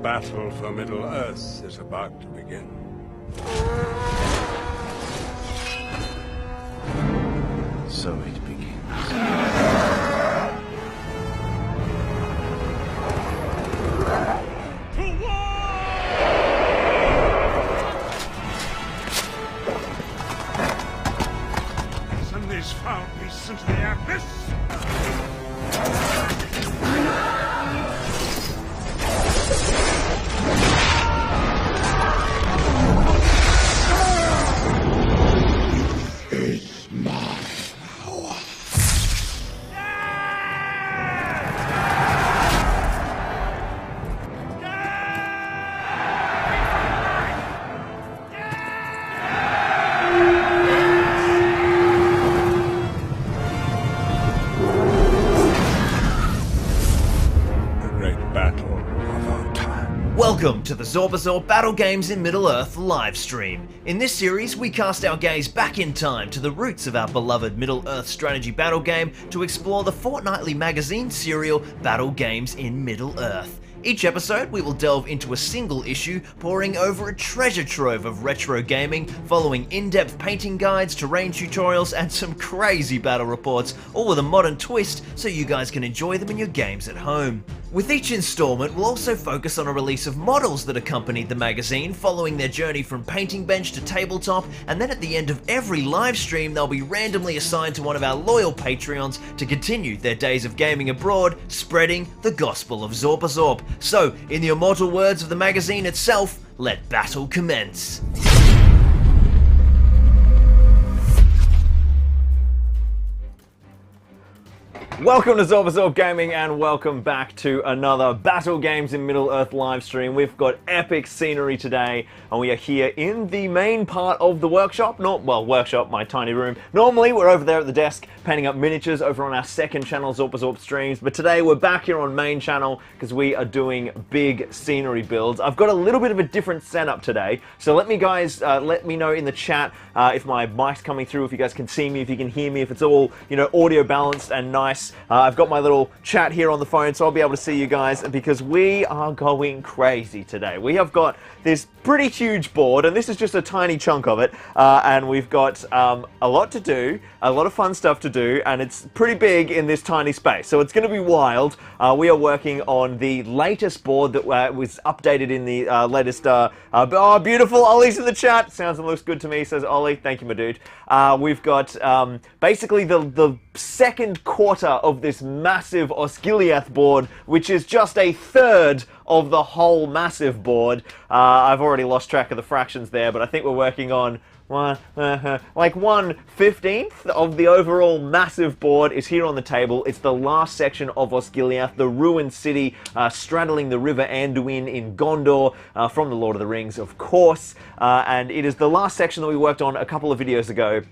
battle for Middle-earth is about to begin. So it begins. Send these foul beasts into the abyss! It's my power. The great battle of our time. Welcome to the Zorpazorp Battle Games in Middle-earth livestream. In this series, we cast our gaze back in time to the roots of our beloved Middle-earth strategy battle game to explore the fortnightly magazine serial Battle Games in Middle-earth. Each episode, we will delve into a single issue, poring over a treasure trove of retro gaming, following in-depth painting guides, terrain tutorials, and some crazy battle reports, all with a modern twist so you guys can enjoy them in your games at home. With each installment, we'll also focus on a release of models that accompanied the magazine, following their journey from painting bench to tabletop, and then at the end of every live stream, they'll be randomly assigned to one of our loyal Patreons to continue their days of gaming abroad, spreading the gospel of Zorpazorp. So, in the immortal words of the magazine itself, let battle commence. Welcome to Zorpazorp Gaming and welcome back to another Battle Games in Middle-earth live stream. We've got epic scenery today and we are here in the main part of the workshop. Workshop, my tiny room. Normally we're over there at the desk painting up miniatures over on our second channel, Zorpazorp Streams, but today we're back here on main channel because we are doing big scenery builds. I've got a little bit of a different setup today, so let me know in the chat if my mic's coming through, if you guys can see me, if you can hear me, if it's all, audio balanced and nice. I've got my little chat here on the phone, so I'll be able to see you guys because we are going crazy today. We have got this pretty huge board, and this is just a tiny chunk of it, and we've got a lot to do, a lot of fun stuff to do, and it's pretty big in this tiny space, so it's going to be wild. We are working on the latest board that was updated in the latest, oh, beautiful, Ollie's in the chat, sounds and looks good to me, says Ollie, thank you my dude. We've got basically the second quarter of this massive Osgiliath board, which is just a third of the whole massive board. I've already lost track of the fractions there, but I think we're working on like 1/15 of the overall massive board is here on the table. It's the last section of Osgiliath, the ruined city straddling the river Anduin in Gondor, from the Lord of the Rings, of course, and it is the last section that we worked on a couple of videos ago.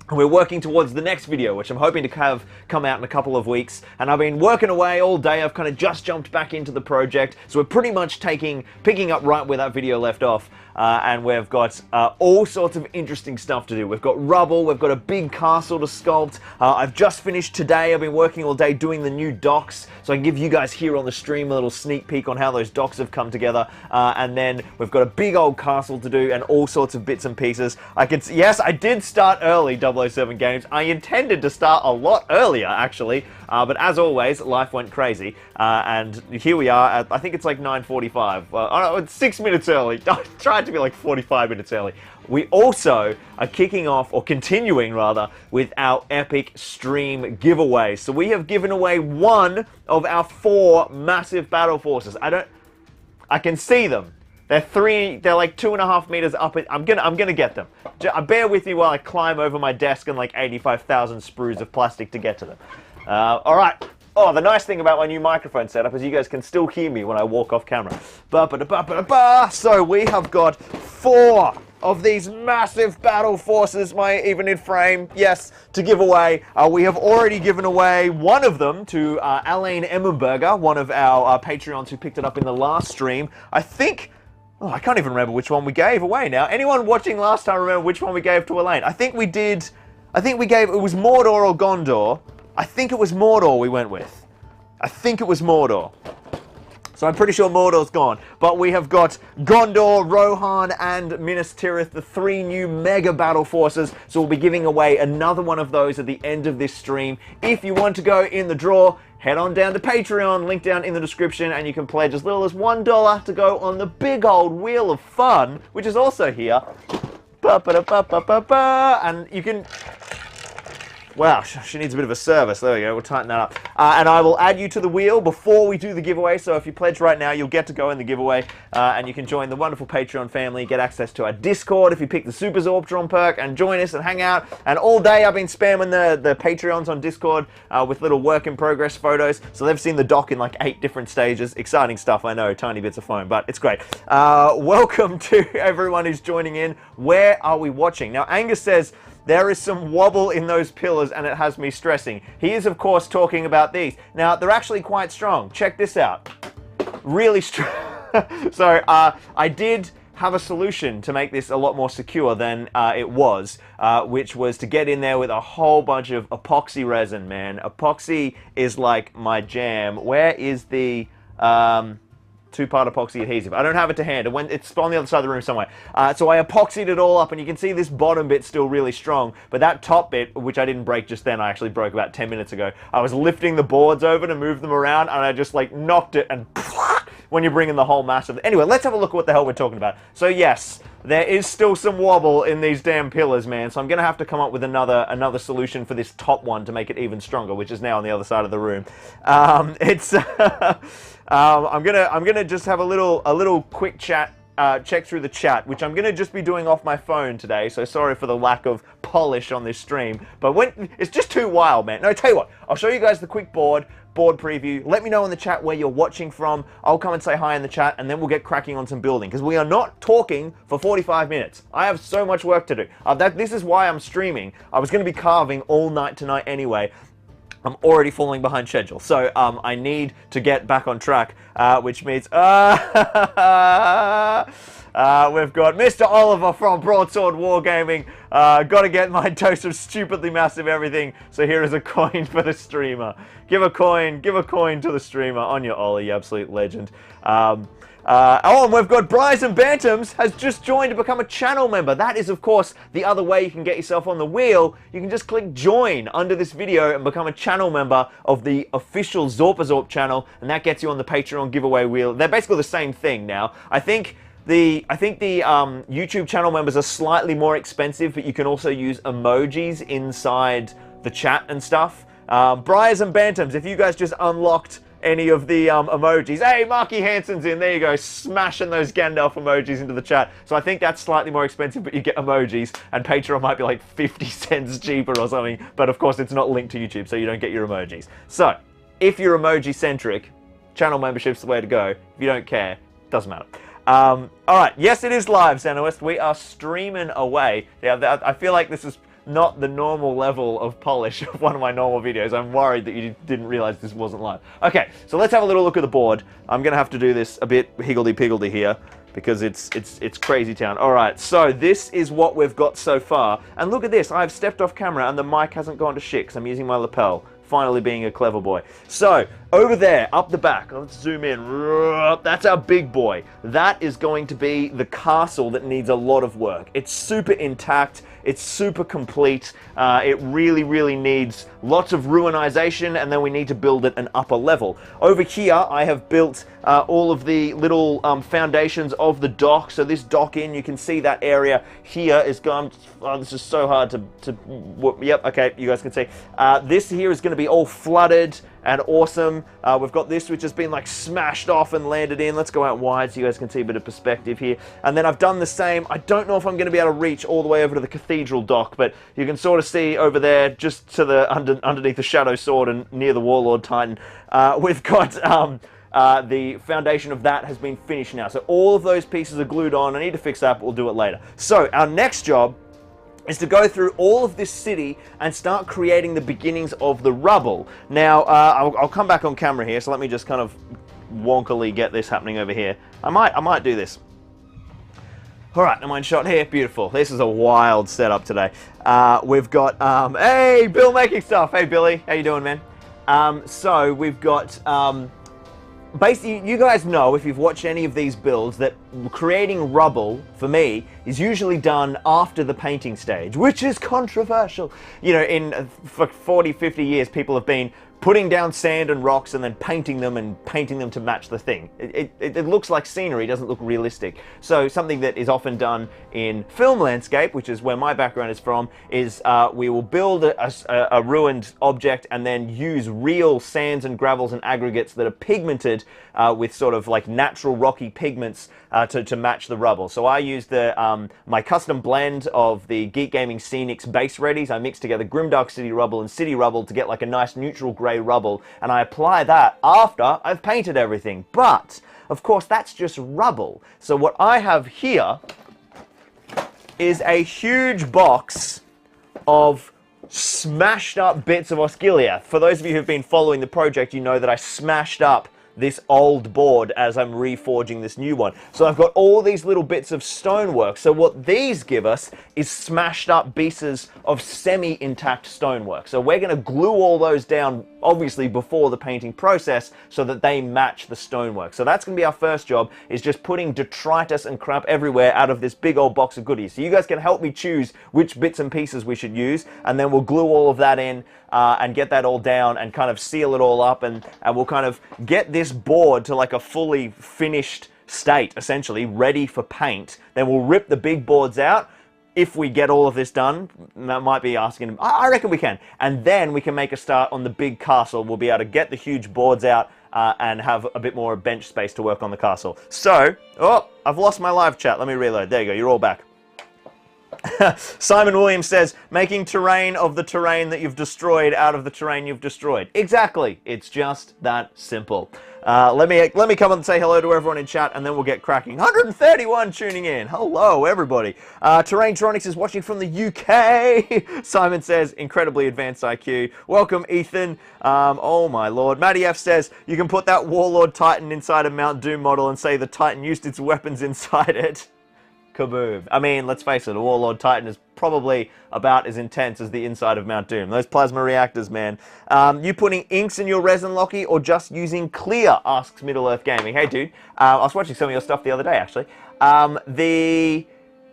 And we're working towards the next video, which I'm hoping to have come out in a couple of weeks. And I've been working away all day. I've kind of just jumped back into the project. So we're pretty much picking up right where that video left off. And we've got all sorts of interesting stuff to do. We've got rubble, we've got a big castle to sculpt. I've just finished today. I've been working all day doing the new docks, so I can give you guys here on the stream a little sneak peek on how those docks have come together. And then we've got a big old castle to do and all sorts of bits and pieces. Yes, I did start early, 007 Games. I intended to start a lot earlier, actually. But as always, life went crazy. And here we are at, I think it's like 9:45. Oh no, it's 6 minutes early. I tried to be like 45 minutes early. We also are kicking off, or continuing rather, with our epic stream giveaway. So we have given away one of our 4 massive battle forces. I can see them. They're like 2.5 meters up. I'm gonna get them. Bear with me while I climb over my desk and like 85,000 sprues of plastic to get to them. All right. Oh, the nice thing about my new microphone setup is you guys can still hear me when I walk off camera. So we have got 4 of these massive battle forces, my evening frame, yes, to give away. We have already given away one of them to Alain Emmenberger, one of our Patreons who picked it up in the last stream. I think... Oh, I can't even remember which one we gave away now. Anyone watching last time remember which one we gave to Elaine? I think we gave, it was Mordor or Gondor. I think it was Mordor we went with. I think it was Mordor. So I'm pretty sure Mordor's gone. But we have got Gondor, Rohan, and Minas Tirith, the 3 new mega battle forces. So we'll be giving away another one of those at the end of this stream. If you want to go in the draw, head on down to Patreon, link down in the description, and you can pledge as little as $1 to go on the big old Wheel of Fun, which is also here. And you can... Wow, she needs a bit of a service. There we go, we'll tighten that up. And I will add you to the wheel before we do the giveaway, so if you pledge right now, you'll get to go in the giveaway, and you can join the wonderful Patreon family, get access to our Discord if you pick the Super Zorpatron perk, and join us and hang out. And all day I've been spamming the Patreons on Discord with little work-in-progress photos, so they've seen the doc in like 8 different stages. Exciting stuff, I know, tiny bits of foam, but it's great. Welcome to everyone who's joining in. Where are we watching? Now, Angus says, there is some wobble in those pillars and it has me stressing. He is, of course, talking about these. Now, they're actually quite strong. Check this out. Really strong. So, I did have a solution to make this a lot more secure than it was, which was to get in there with a whole bunch of epoxy resin, man. Epoxy is like my jam. Where is the... 2-part epoxy adhesive. I don't have it to hand. It's on the other side of the room somewhere. So I epoxied it all up, and you can see this bottom bit still really strong, but that top bit, which I didn't break just then, I actually broke about 10 minutes ago. I was lifting the boards over to move them around, and I just like knocked it, and when you bring in the whole mass of... Anyway, let's have a look at what the hell we're talking about. So yes, there is still some wobble in these damn pillars, man, so I'm going to have to come up with another solution for this top one to make it even stronger, which is now on the other side of the room. I'm gonna just have a little quick chat, check through the chat, which I'm gonna just be doing off my phone today. So sorry for the lack of polish on this stream, but it's just too wild, man. No, tell you what, I'll show you guys the quick board preview. Let me know in the chat where you're watching from. I'll come and say hi in the chat, and then we'll get cracking on some building, because we are not talking for 45 minutes. I have so much work to do. This is why I'm streaming. I was going to be carving all night tonight anyway. I'm already falling behind schedule, so I need to get back on track, which means we've got Mr. Oliver from Broadsword Wargaming. Got to get my dose of stupidly massive everything. So here is a coin for the streamer. Give a coin to the streamer. On your Ollie, you absolute legend. And we've got Bryce and Bantams has just joined to become a channel member. That is, of course, the other way you can get yourself on the wheel. You can just click join under this video and become a channel member of the official Zorpazorp channel, and that gets you on the Patreon giveaway wheel. They're basically the same thing now. I think the YouTube channel members are slightly more expensive, but you can also use emojis inside the chat and stuff. Bryce and Bantams, if you guys just unlocked any of the emojis. Hey, Marky Hansen's in. There you go, smashing those Gandalf emojis into the chat. So I think that's slightly more expensive, but you get emojis, and Patreon might be like 50 cents cheaper or something, but of course it's not linked to YouTube, so you don't get your emojis. So, if you're emoji-centric, channel membership's the way to go. If you don't care, doesn't matter. Alright, yes it is live, Santa West. We are streaming away. Yeah, I feel like this is not the normal level of polish of one of my normal videos. I'm worried that you didn't realize this wasn't live. Okay, so let's have a little look at the board. I'm gonna have to do this a bit higgledy-piggledy here, because it's crazy town. Alright, so this is what we've got so far. And look at this, I've stepped off camera and the mic hasn't gone to shit because I'm using my lapel. Finally being a clever boy. So, over there, up the back, let's zoom in. That's our big boy. That is going to be the castle that needs a lot of work. It's super intact. It's super complete. It really, really needs lots of ruinization, and then we need to build it an upper level. Over here, I have built all of the little foundations of the dock. So this dock in, you can see that area here is gone. Oh, this is so hard to yep, okay, you guys can see. This here is going to be all flooded and awesome. We've got this which has been like smashed off and landed in. Let's go out wide so you guys can see a bit of perspective here. And then I've done the same. I don't know if I'm going to be able to reach all the way over to the cathedral dock, but you can sort of see over there, just to the underneath the Shadow Sword and near the Warlord Titan, we've got the foundation of that has been finished now. So all of those pieces are glued on. I need to fix that, but we'll do it later. So our next job is to go through all of this city and start creating the beginnings of the rubble. Now, I'll come back on camera here, so let me just kind of wonkily get this happening over here. I might do this. All right, am I in shot here? Beautiful. This is a wild setup today. We've got, hey, Bill making stuff. Hey, Billy, how you doing, man? So we've got basically, you guys know, if you've watched any of these builds, that creating rubble, for me, is usually done after the painting stage, which is controversial. You know, for 40, 50 years, people have been putting down sand and rocks and then painting them to match the thing. It looks like scenery, it doesn't look realistic. So something that is often done in film landscape, which is where my background is from, is we will build a ruined object and then use real sands and gravels and aggregates that are pigmented with sort of like natural rocky pigments to match the rubble. So I use my custom blend of the Geek Gaming Scenics base readies. I mix together Grimdark City Rubble and City Rubble to get like a nice neutral grey rubble, and I apply that after I've painted everything. But of course that's just rubble. So what I have here is a huge box of smashed up bits of Osgiliath. For those of you who've been following the project, you know that I smashed up this old board as I'm reforging this new one. So I've got all these little bits of stonework. So what these give us is smashed up pieces of semi-intact stonework. So we're going to glue all those down, obviously before the painting process, so that they match the stonework. So that's going to be our first job, is just putting detritus and crap everywhere out of this big old box of goodies. So you guys can help me choose which bits and pieces we should use, and then we'll glue all of that in and get that all down and kind of seal it all up, and we'll kind of get this board to like a fully finished state, essentially ready for paint. Then we'll rip the big boards out. If we get all of this done, that might be asking him. I reckon we can. And then we can make a start on the big castle. We'll be able to get the huge boards out and have a bit more bench space to work on the castle. So, oh, I've lost my live chat. Let me reload. There you go. You're all back. Simon Williams says, making terrain of the terrain that you've destroyed out of the terrain you've destroyed. Exactly. It's just that simple. Let me come and say hello to everyone in chat, and then we'll get cracking. 131 tuning in. Hello, everybody. Terraintronics is watching from the UK. Simon says, incredibly advanced IQ. Welcome, Ethan. Oh, my lord. Matty F says, you can put that Warlord Titan inside a Mount Doom model and say the Titan used its weapons inside it. Kaboom. I mean, let's face it, a Warlord Titan is probably about as intense as the inside of Mount Doom. Those plasma reactors, man. You putting inks in your resin, Lockie, or just using clear, asks Middle-earth Gaming. Hey, dude. I was watching some of your stuff the other day, actually.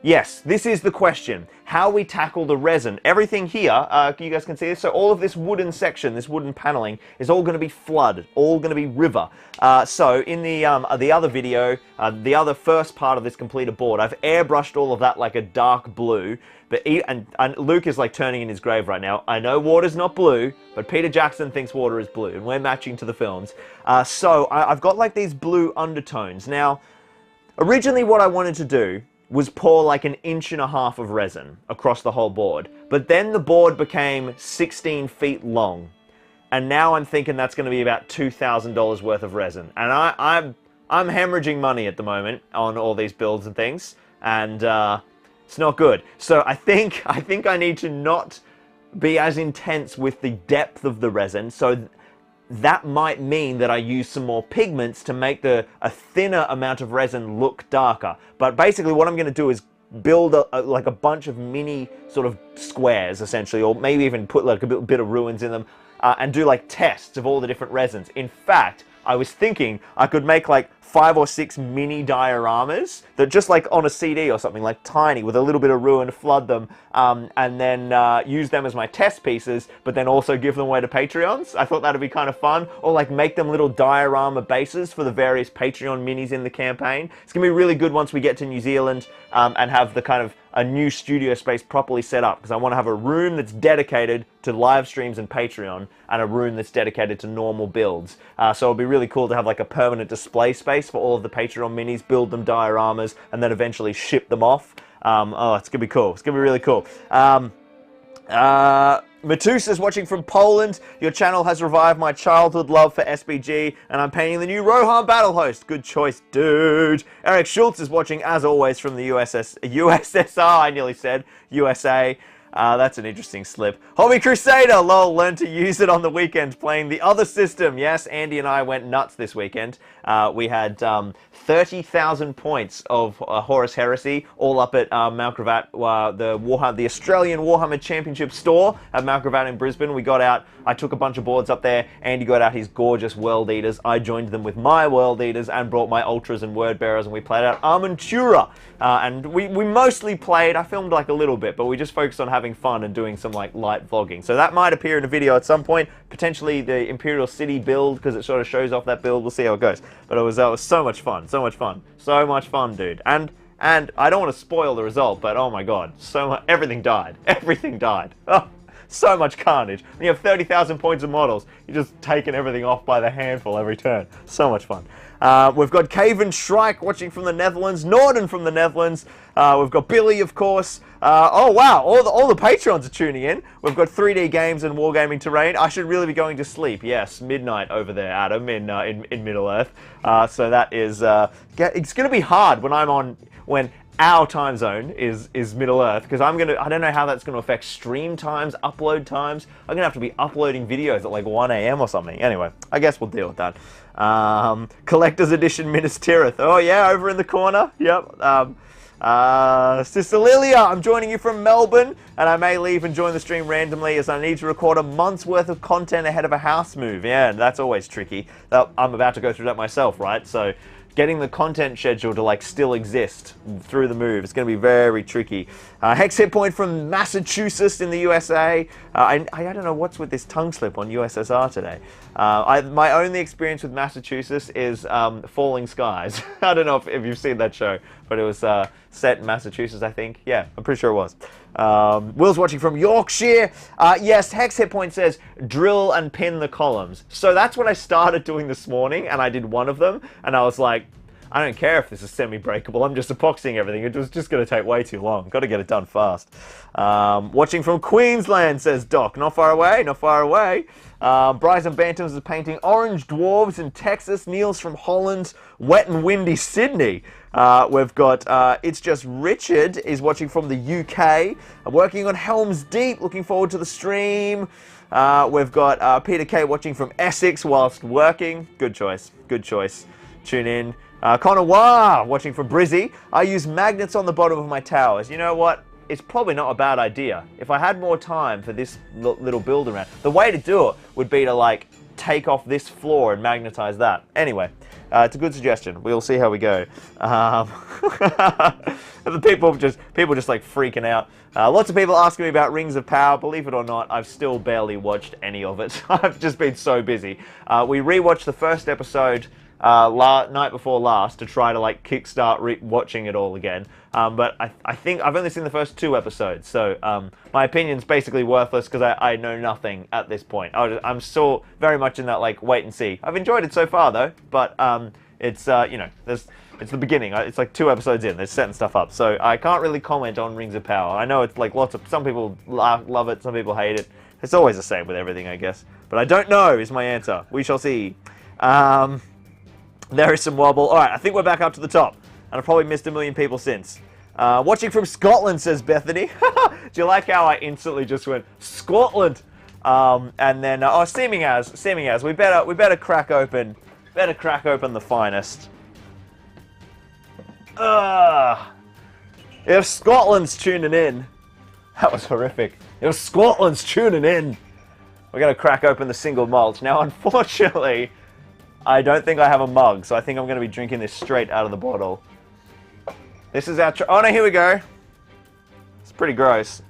Yes, this is the question. How we tackle the resin. Everything here, you guys can see this, so all of this wooden section, this wooden paneling, is all going to be flood, all going to be river. So in the other video, the other first part of this completed board, I've airbrushed all of that like a dark blue, but and Luke is like turning in his grave right now. I know water's not blue, but Peter Jackson thinks water is blue, and we're matching to the films. So I've got like these blue undertones. Now, originally what I wanted to do was pour like 1.5 inches of resin across the whole board. But then the board became 16 feet long. And now I'm thinking that's going to be about $2,000 worth of resin. And I'm hemorrhaging money at the moment on all these builds and things. And it's not good. So I think I need to not be as intense with the depth of the resin. So that might mean that I use some more pigments to make a thinner amount of resin look darker. But basically what I'm going to do is build like a bunch of mini sort of squares, essentially, or maybe even put like a bit of ruins in them, and do like tests of all the different resins. In fact, I was thinking I could make like 5 or 6 mini dioramas that just like on a CD or something, like tiny, with a little bit of ruin, flood them, and then use them as my test pieces, but then also give them away to Patreons. I thought that'd be kind of fun. Or like make them little diorama bases for the various Patreon minis in the campaign. It's gonna be really good once we get to New Zealand and have the kind of a new studio space properly set up, because I want to have a room that's dedicated to live streams and Patreon, and a room that's dedicated to normal builds. So it'll be really cool to have like a permanent display space for all of the Patreon minis, build them dioramas, and then eventually ship them off. Oh, it's gonna be cool. It's gonna be really cool. Matusa's watching from Poland. Your channel has revived my childhood love for SBG, and I'm painting the new Rohan Battle Host. Good choice, dude. Eric Schultz is watching, as always, from the USSR, I nearly said, USA. That's an interesting slip. Hobby Crusader, lol, learned to use it on the weekend playing the other system. Yes, Andy and I went nuts this weekend. We had 30,000 points of Horus Heresy, all up at Mount Gravatt, the Australian Warhammer Championship store at Mount Gravatt in Brisbane. We got out, I took a bunch of boards up there, Andy got out his gorgeous World Eaters, I joined them with my World Eaters and brought my Ultras and Word Bearers, and we played out Armentura. And we mostly played, I filmed like a little bit, but we just focused on having fun and doing some like light vlogging. So that might appear in a video at some point, potentially the Imperial City build, because it sort of shows off that build. We'll see how it goes. But it was so much fun, so much fun, so much fun, dude. And I don't want to spoil the result, but oh my god, everything died, everything died. Oh, so much carnage. When you have 30,000 points of models, you're just taking everything off by the handful every turn. So much fun. We've got Caven Shrike watching from the Netherlands, Norden from the Netherlands. We've got Billy, of course. Oh wow, all the patrons are tuning in. We've got 3D Games and Wargaming Terrain. I should really be going to sleep. Yes, midnight over there, Adam, in Middle Earth. So that is it's going to be hard when our time zone is Middle Earth, because I don't know how that's going to affect stream times, upload times. I'm going to have to be uploading videos at like 1 a.m. or something. Anyway, I guess we'll deal with that. Collector's Edition Minas Tirith. Oh yeah, over in the corner. Yep. Sister Lilia, I'm joining you from Melbourne, and I may leave and join the stream randomly as I need to record a month's worth of content ahead of a house move. Yeah, that's always tricky. I'm about to go through that myself, right? So getting the content schedule to like still exist through the move is going to be very tricky. Hex hit point from Massachusetts in the USA. I don't know what's with this tongue slip on USSR today. My only experience with Massachusetts is Falling Skies. I don't know if you've seen that show, but it was set in Massachusetts, I think. Yeah, I'm pretty sure it was. Will's watching from Yorkshire. Yes, Hex hit point says drill and pin the columns. So that's what I started doing this morning, and I did one of them, and I was like, I don't care if this is semi-breakable, I'm just epoxying everything. It was just going to take way too long. Got to get it done fast. Watching from Queensland, says Doc. Not far away, not far away. Bryson Bantams is painting orange dwarves in Texas. Neil's from Holland. Wet and windy Sydney. We've got It's Just Richard is watching from the UK. Working on Helm's Deep. Looking forward to the stream. We've got Peter K watching from Essex whilst working. Good choice. Good choice. Tune in. Connor Wah watching from Brizzy. I use magnets on the bottom of my towers. You know what? It's probably not a bad idea. If I had more time for this little build around, the way to do it would be to like take off this floor and magnetize that. Anyway, it's a good suggestion. We'll see how we go. People just like freaking out. Lots of people asking me about Rings of Power. Believe it or not, I've still barely watched any of it. I've just been so busy. We rewatched the first episode night before last to try to like kickstart watching it all again. But I think I've only seen the first 2 episodes, so my opinion's basically worthless because I know nothing at this point. I'm still very much in that like wait and see. I've enjoyed it so far though, but it's you know, it's the beginning. It's like 2 episodes in. They're setting stuff up, so I can't really comment on Rings of Power. I know it's like some people love it, some people hate it. It's always the same with everything, I guess. But I don't know is my answer. We shall see. There is some wobble. All right, I think we're back up to the top. And I've probably missed a million people since. Watching from Scotland, says Bethany. Do you like how I instantly just went, Scotland? And then, seeming as. We better crack open the finest. If Scotland's tuning in. That was horrific. If Scotland's tuning in. We're going to crack open the single malt. Now, unfortunately, I don't think I have a mug, so I think I'm going to be drinking this straight out of the bottle. This is our... oh, no, here we go. It's pretty gross.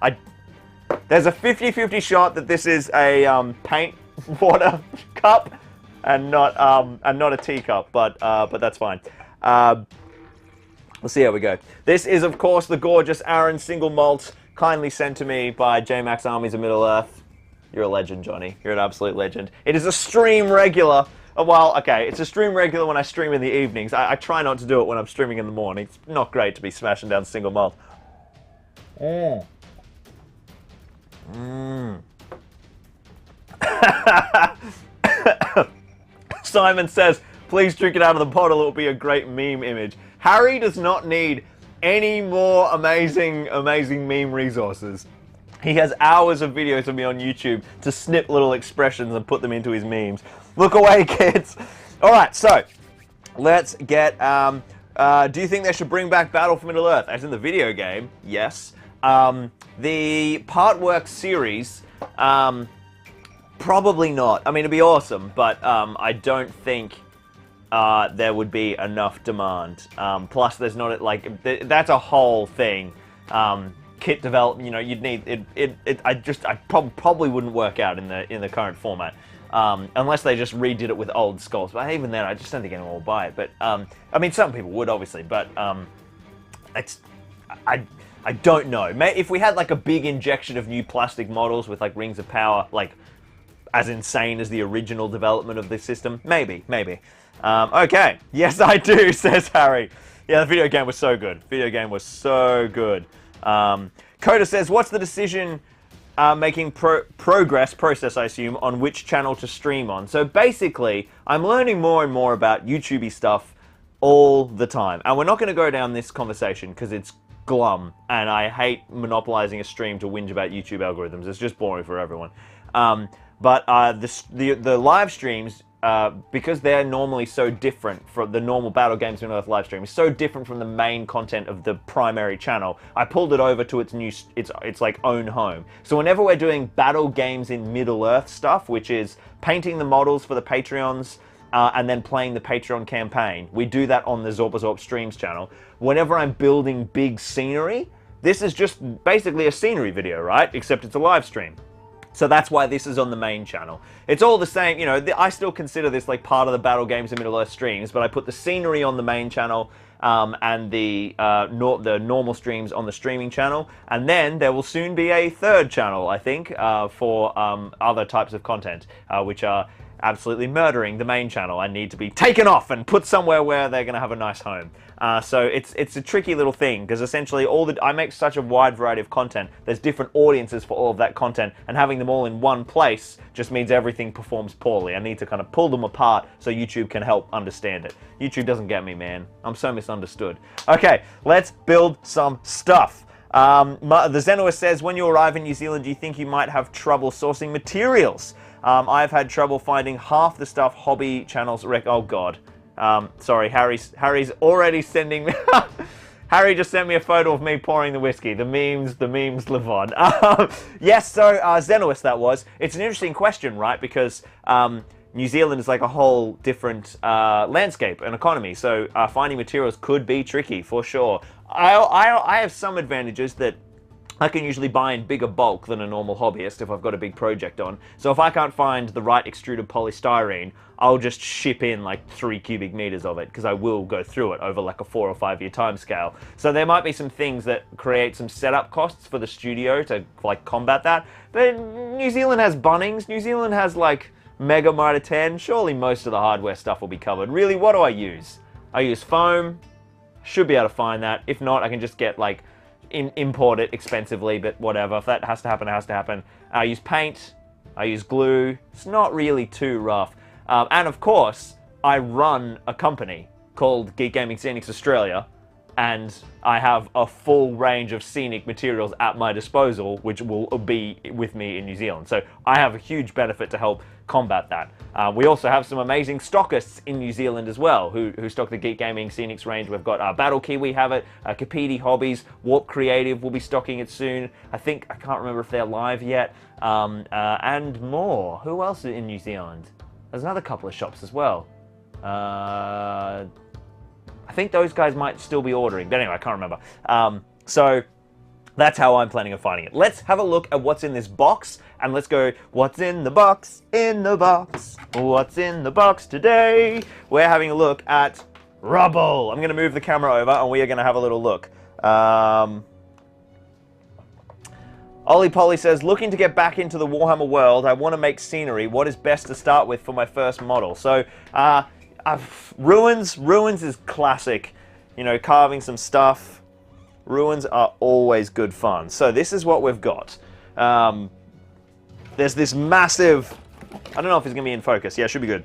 There's a 50-50 shot that this is a paint water cup and not a teacup, but that's fine. We'll see how we go. This is, of course, the gorgeous Aaron single malt, kindly sent to me by J-Max Armies of Middle-earth. You're a legend, Johnny. You're an absolute legend. It is a stream regular. Well, okay, it's a stream regular when I stream in the evenings. I try not to do it when I'm streaming in the morning. It's not great to be smashing down single malt. Simon says, please drink it out of the bottle. It will be a great meme image. Harry does not need any more amazing meme resources. He has hours of videos of me on YouTube to snip little expressions and put them into his memes. Look away, kids. All right, so let's get... do you think they should bring back Battle for Middle-earth? As in the video game, yes. The Partworks series, probably not. I mean, it'd be awesome, but I don't think there would be enough demand. Plus, there's not, like, that's a whole thing. Kit development, you know, you'd need I probably wouldn't work out in the current format, unless they just redid it with old sculpts. But even then, I just don't think anyone will buy it. But I mean, some people would obviously, but I don't know. If we had like a big injection of new plastic models with like rings of power, like as insane as the original development of this system, maybe. Okay, yes I do, says Harry. Yeah, the video game was so good. Coda says, what's the decision making process, I assume, on which channel to stream on? So basically, I'm learning more and more about YouTube-y stuff all the time. And we're not going to go down this conversation because it's glum, and I hate monopolizing a stream to whinge about YouTube algorithms. It's just boring for everyone. But the live streams, because they're normally so different from the normal Battle Games in Earth live stream, is so different from the main content of the primary channel, I pulled it over to its like own home. So whenever we're doing Battle Games in Middle-earth stuff, which is painting the models for the Patreons, and then playing the Patreon campaign, we do that on the Zorpazorp Streams channel. Whenever I'm building big scenery, this is just basically a scenery video, right? Except it's a live stream. So that's why this is on the main channel. It's all the same, you know, I still consider this like part of the Battle Games in Middle-earth streams, but I put the scenery on the main channel, and the normal streams on the streaming channel. And then there will soon be a third channel, I think, for other types of content, which are absolutely murdering the main channel. I need to be taken off and put somewhere where they're going to have a nice home. So it's a tricky little thing, because essentially I make such a wide variety of content. There's different audiences for all of that content, and having them all in one place just means everything performs poorly. I need to kind of pull them apart so YouTube can help understand it. YouTube doesn't get me, man. I'm so misunderstood. Okay, let's build some stuff. The Xenoist says, when you arrive in New Zealand, do you think you might have trouble sourcing materials? I've had trouble finding half the stuff hobby channels oh god. Sorry, Harry's already sending me... Harry just sent me a photo of me pouring the whiskey. The memes live on. Yes, so Xenoist that was. It's an interesting question, right? Because New Zealand is like a whole different landscape and economy. So finding materials could be tricky, for sure. I have some advantages that I can usually buy in bigger bulk than a normal hobbyist if I've got a big project on. So if I can't find the right extruded polystyrene, I'll just ship in like 3 cubic meters of it, because I will go through it over like a 4 or 5 year time scale. So there might be some things that create some setup costs for the studio to like combat that. But New Zealand has Bunnings, New Zealand has like Mega Mitre 10, surely most of the hardware stuff will be covered. Really, what do I use? I use foam, should be able to find that. If not, I can just get like import it expensively, but whatever. If that has to happen, it has to happen. I use paint, I use glue. It's not really too rough. And of course, I run a company called Geek Gaming Scenics Australia, and I have a full range of scenic materials at my disposal, which will be with me in New Zealand. So I have a huge benefit to help combat that. We also have some amazing stockists in New Zealand as well, who stock the Geek Gaming Scenics range. We've got Battle Kiwi have it, Capedi Hobbies, Warp Creative will be stocking it soon. I can't remember if they're live yet, and more. Who else is in New Zealand? There's another couple of shops as well. I think those guys might still be ordering, but anyway, I can't remember. So that's how I'm planning on finding it. Let's have a look at what's in this box, and let's go, what's in the box, in the box, what's in the box today? We're having a look at rubble. I'm going to move the camera over, and we are going to have a little look. Ollie Polly says, looking to get back into the Warhammer world, I want to make scenery. What is best to start with for my first model? So, Ruins is classic. You know, carving some stuff. Ruins are always good fun. So this is what we've got. There's this massive... I don't know if it's going to be in focus. Yeah, it should be good.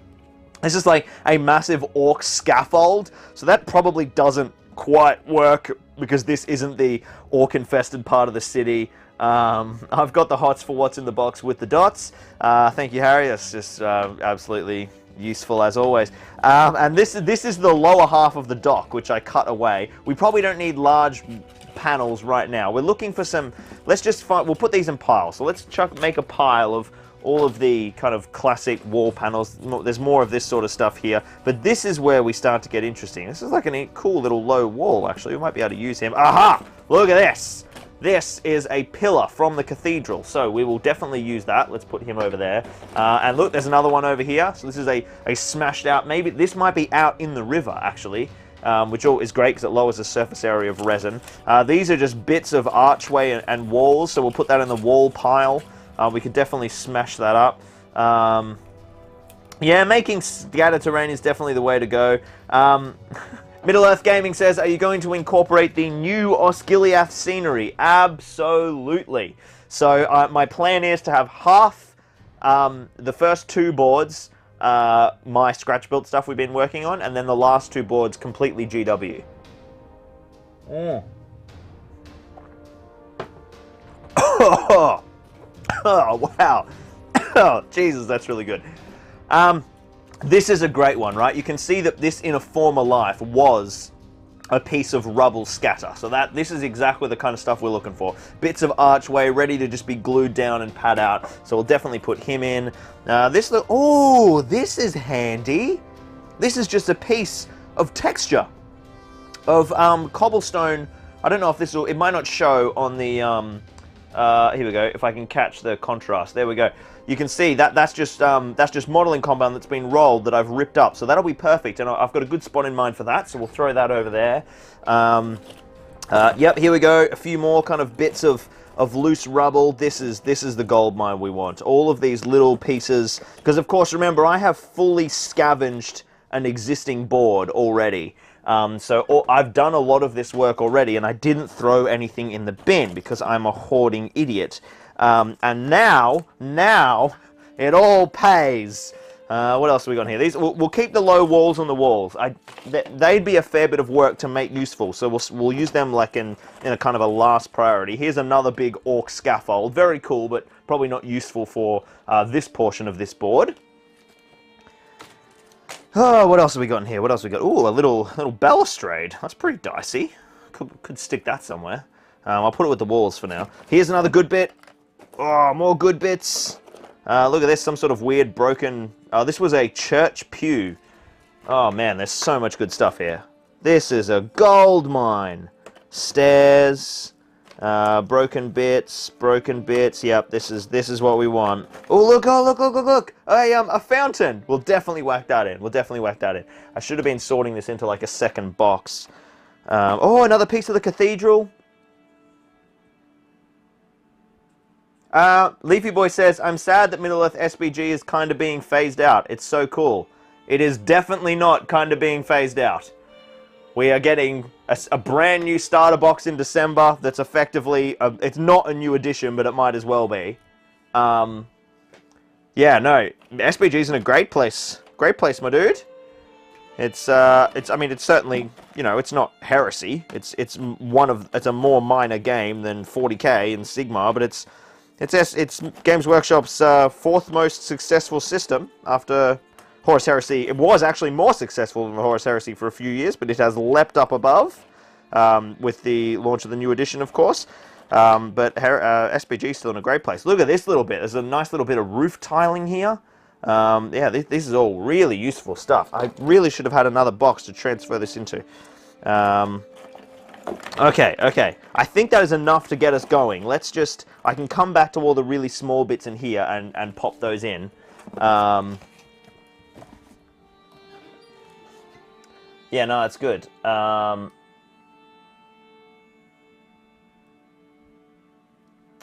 This is like a massive orc scaffold. So that probably doesn't quite work because this isn't the orc-infested part of the city. I've got the hots for what's in the box with the dots. Thank you, Harry. That's just absolutely useful as always. And this is the lower half of the dock, which I cut away. We probably don't need large panels right now. We're looking for some. Let's just find. We'll put these in piles. So let's make a pile of all of the kind of classic wall panels. There's more of this sort of stuff here, but this is where we start to get interesting. This is like a cool little low wall, actually. We might be able to use him. Aha! Look at this! This is a pillar from the cathedral, so we will definitely use that. Let's put him over there. And look, there's another one over here. So this is a smashed out, maybe this might be out in the river, actually, which is great because it lowers the surface area of resin. These are just bits of archway and walls, so we'll put that in the wall pile. We could definitely smash that up. Yeah, making scattered terrain is definitely the way to go. Middle-earth Gaming says, are you going to incorporate the new Osgiliath scenery? Absolutely. So my plan is to have half the first 2 boards, my scratch-built stuff we've been working on, and then the last 2 boards completely GW. Oh, wow. Oh, Jesus, that's really good. This is a great one, right? You can see that this, in a former life, was a piece of rubble scatter. So this is exactly the kind of stuff we're looking for. Bits of archway ready to just be glued down and pad out. So we'll definitely put him in. Oh, this is handy. This is just a piece of texture of cobblestone. I don't know if this will, it might not show on the, here we go, if I can catch the contrast. There we go. You can see that's just modeling compound that's been rolled that I've ripped up. So that'll be perfect, and I've got a good spot in mind for that. So we'll throw that over there. Yep, here we go. A few more kind of bits of loose rubble. This is the gold mine we want. All of these little pieces, because of course, remember, I have fully scavenged an existing board already. So I've done a lot of this work already, and I didn't throw anything in the bin because I'm a hoarding idiot. And now it all pays. What else have we got here? These we'll keep the low walls on the walls. They'd be a fair bit of work to make useful, so we'll use them like in a kind of a last priority. Here's another big orc scaffold. Very cool, but probably not useful for this portion of this board. Oh, what else have we got in here? What else have we got? Ooh, a little balustrade. That's pretty dicey. Could stick that somewhere. I'll put it with the walls for now. Here's another good bit. Oh, more good bits. Look at this, some sort of weird broken... Oh, this was a church pew. Oh man, there's so much good stuff here. This is a gold mine. Stairs, broken bits. Yep, this is what we want. Oh, look! A fountain. We'll definitely whack that in. I should have been sorting this into like a second box. Oh, another piece of the cathedral. Leafy Boy says, I'm sad that Middle-earth SBG is kind of being phased out. It's so cool. It is definitely not kind of being phased out. We are getting a brand new starter box in December that's effectively, it's not a new edition, but it might as well be. Yeah, no, SBG's in a great place. Great place, my dude. I mean, it's certainly, you know, it's not heresy. It's a more minor game than 40k and Sigmar, but it's Games Workshop's 4th most successful system after Horus Heresy. It was actually more successful than Horus Heresy for a few years, but it has leapt up above with the launch of the new edition, of course. But SBG is still in a great place. Look at this little bit. There's a nice little bit of roof tiling here. Yeah, this is all really useful stuff. I really should have had another box to transfer this into. Okay. I think that is enough to get us going. Let's just... I can come back to all the really small bits in here and pop those in. Yeah, no, it's good.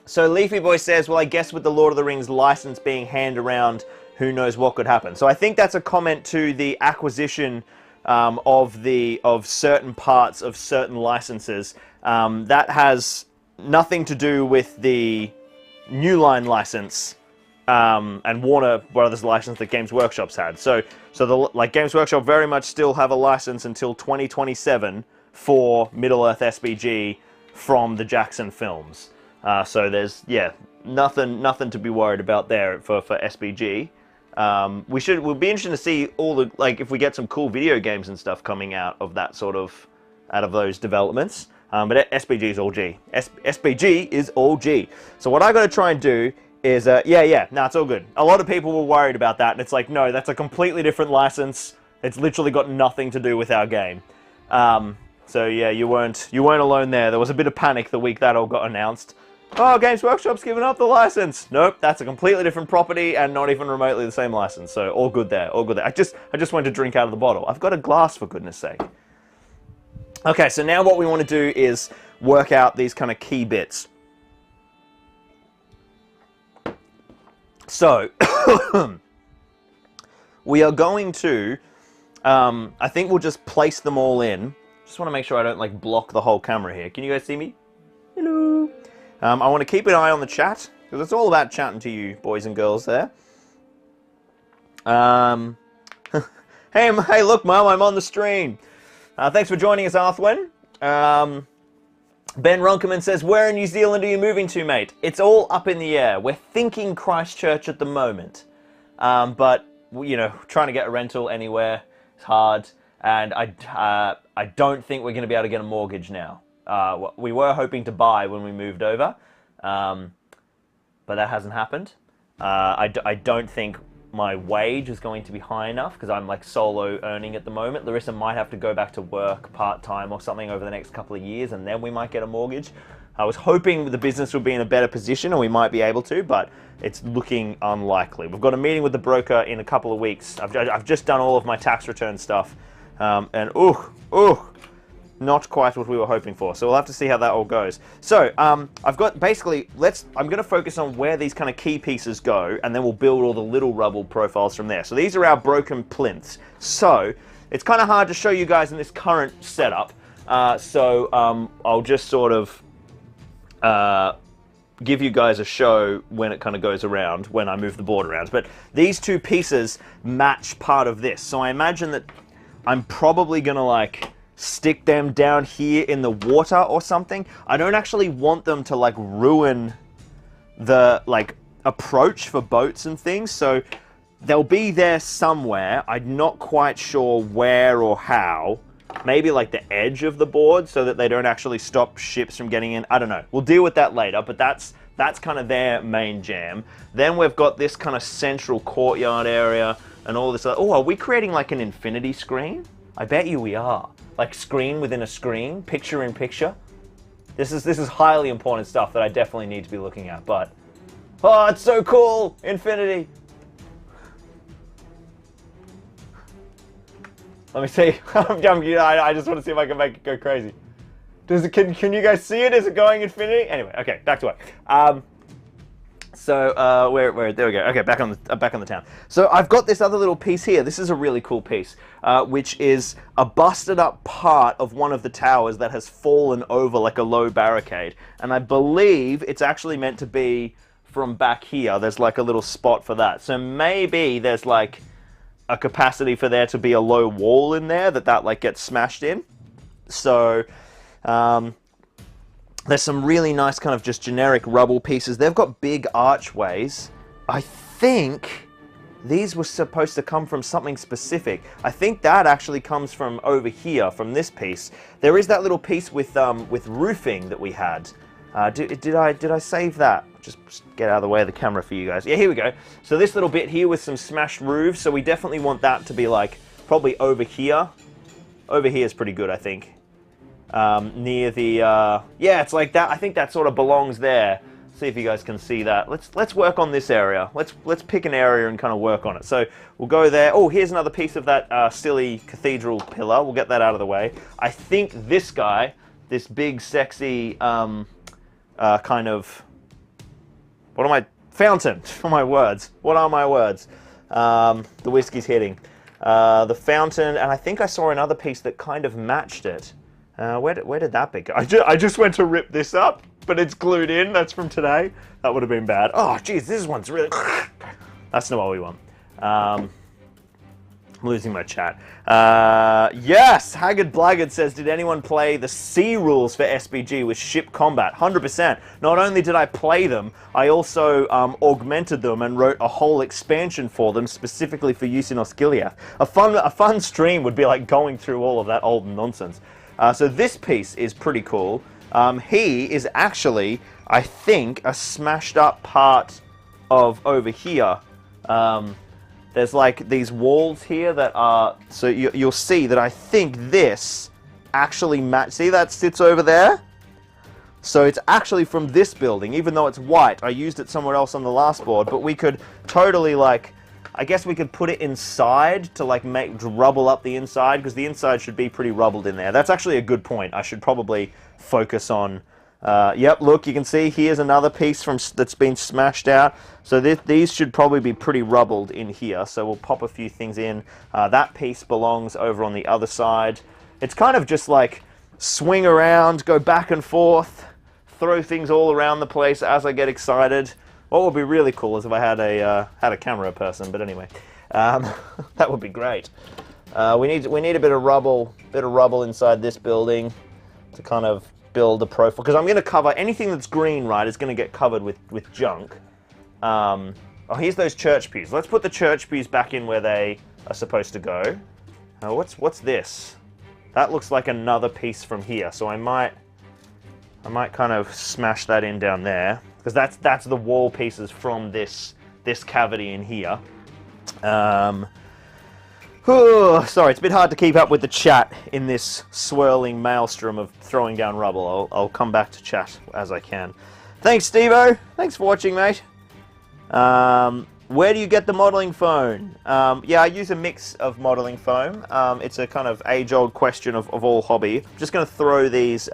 So Leafy Boy says, well, I guess with the Lord of the Rings license being handed around, who knows what could happen. So I think that's a comment to the acquisition of certain parts of certain licenses. That has nothing to do with the New Line license and Warner Brothers license that Games Workshop's had. So Games Workshop very much still have a license until 2027 for Middle-earth SBG from the Jackson films. So there's, yeah, nothing to be worried about there for SBG. We'll be interested to see all the, like, if we get some cool video games and stuff coming out of that sort of, out of those developments. But SBG is all G. SBG is all G. So what I got to try and do is, no, it's all good. A lot of people were worried about that, and it's like, no, that's a completely different license. It's literally got nothing to do with our game. So yeah, you weren't alone there. There was a bit of panic the week that all got announced. Oh, Games Workshop's giving up the license. Nope, that's a completely different property and not even remotely the same license. So all good there, all good there. I just went to drink out of the bottle. I've got a glass, for goodness sake. Okay, so now what we want to do is work out these kind of key bits. So, we are going to, I think we'll just place them all in. Just want to make sure I don't, like, block the whole camera here. Can you guys see me? Hello. I want to keep an eye on the chat, because it's all about chatting to you boys and girls there. Hey, look, Mum, I'm on the stream. Thanks for joining us, Arthwin. Ben Ronkerman says, where in New Zealand are you moving to, mate? It's all up in the air. We're thinking Christchurch at the moment. But, you know, trying to get a rental anywhere is hard. And I don't think we're going to be able to get a mortgage now. We were hoping to buy when we moved over. But that hasn't happened. I don't think my wage is going to be high enough because I'm like solo earning at the moment. Larissa might have to go back to work part-time or something over the next couple of years, and then we might get a mortgage. I was hoping the business would be in a better position and we might be able to, but it's looking unlikely. We've got a meeting with the broker in a couple of weeks. I've just done all of my tax return stuff, and not quite what we were hoping for. So we'll have to see how that all goes. So I've got basically, I'm going to focus on where these kind of key pieces go, and then we'll build all the little rubble profiles from there. So these are our broken plinths. So it's kind of hard to show you guys in this current setup. I'll just sort of give you guys a show when it kind of goes around, when I move the board around. But these two pieces match part of this. So I imagine that I'm probably going to like stick them down here in the water or something. I don't actually want them to like ruin the like approach for boats and things, so they'll be there somewhere. I'm not quite sure where or how. Maybe like the edge of the board so that they don't actually stop ships from getting in. I don't know. We'll deal with that later, but that's kind of their main jam. Then we've got this kind of central courtyard area and all this. Oh, are we creating like an infinity screen? I bet you we are. Like screen within a screen, picture in picture. This is highly important stuff that I definitely need to be looking at, but oh, it's so cool! Infinity! Let me see. I just want to see if I can make it go crazy. Can you guys see it? Is it going infinity? Anyway, okay, back to work. There we go. Okay, back on the town. So I've got this other little piece here. This is a really cool piece, which is a busted up part of one of the towers that has fallen over like a low barricade. And I believe it's actually meant to be from back here. There's like a little spot for that. So maybe there's like a capacity for there to be a low wall in there that like gets smashed in. So, there's some really nice kind of just generic rubble pieces. They've got big archways. I think these were supposed to come from something specific. I think that actually comes from over here, from this piece. There is that little piece with roofing that we had. Did I save that? Just get out of the way of the camera for you guys. Yeah, here we go. So this little bit here with some smashed roofs. So we definitely want that to be like probably over here. Over here is pretty good, I think. Near the yeah, it's like that. I think that sort of belongs there. See if you guys can see that. Let's work on this area. Let's pick an area and kind of work on it. So we'll go there. Oh, here's another piece of that silly cathedral pillar. We'll get that out of the way. I think this guy, this big sexy kind of, what am I, fountain for my words. What are my words? The whiskey's hitting. The fountain, and I think I saw another piece that kind of matched it. Where did that bit go? I just went to rip this up, but it's glued in. That's from today. That would have been bad. Oh, geez, this one's really... That's not what we want. I'm losing my chat. Yes, Haggard Blaggard says, did anyone play the C rules for SBG with ship combat? 100%. Not only did I play them, I also augmented them and wrote a whole expansion for them specifically for use in Osgiliath. A fun stream would be like going through all of that old nonsense. So this piece is pretty cool. He is actually, I think, a smashed up part of over here. There's like these walls here that are, so you'll see that I think this actually see that sits over there? So it's actually from this building, even though it's white. I used it somewhere else on the last board, but we could totally like, I guess we could put it inside to like rubble up the inside, because the inside should be pretty rubbled in there. That's actually a good point. I should probably focus on, yep, look, you can see here's another piece that's been smashed out. So these should probably be pretty rubbled in here. So we'll pop a few things in. That piece belongs over on the other side. It's kind of just like swing around, go back and forth, throw things all around the place as I get excited. What would be really cool is if I had a camera person, but anyway, that would be great. We need a bit of rubble inside this building to kind of build a profile, because I'm going to cover anything that's green, right, is going to get covered with junk. Oh, here's those church pews. Let's put the church pews back in where they are supposed to go. What's this? That looks like another piece from here, so I might kind of smash that in down there, because that's the wall pieces from this cavity in here. Sorry, it's a bit hard to keep up with the chat in this swirling maelstrom of throwing down rubble. I'll come back to chat as I can. Thanks, Steve-O. Thanks for watching, mate. Where do you get the modeling foam? Yeah, I use a mix of modeling foam. It's a kind of age-old question of all hobby. I'm just going to throw these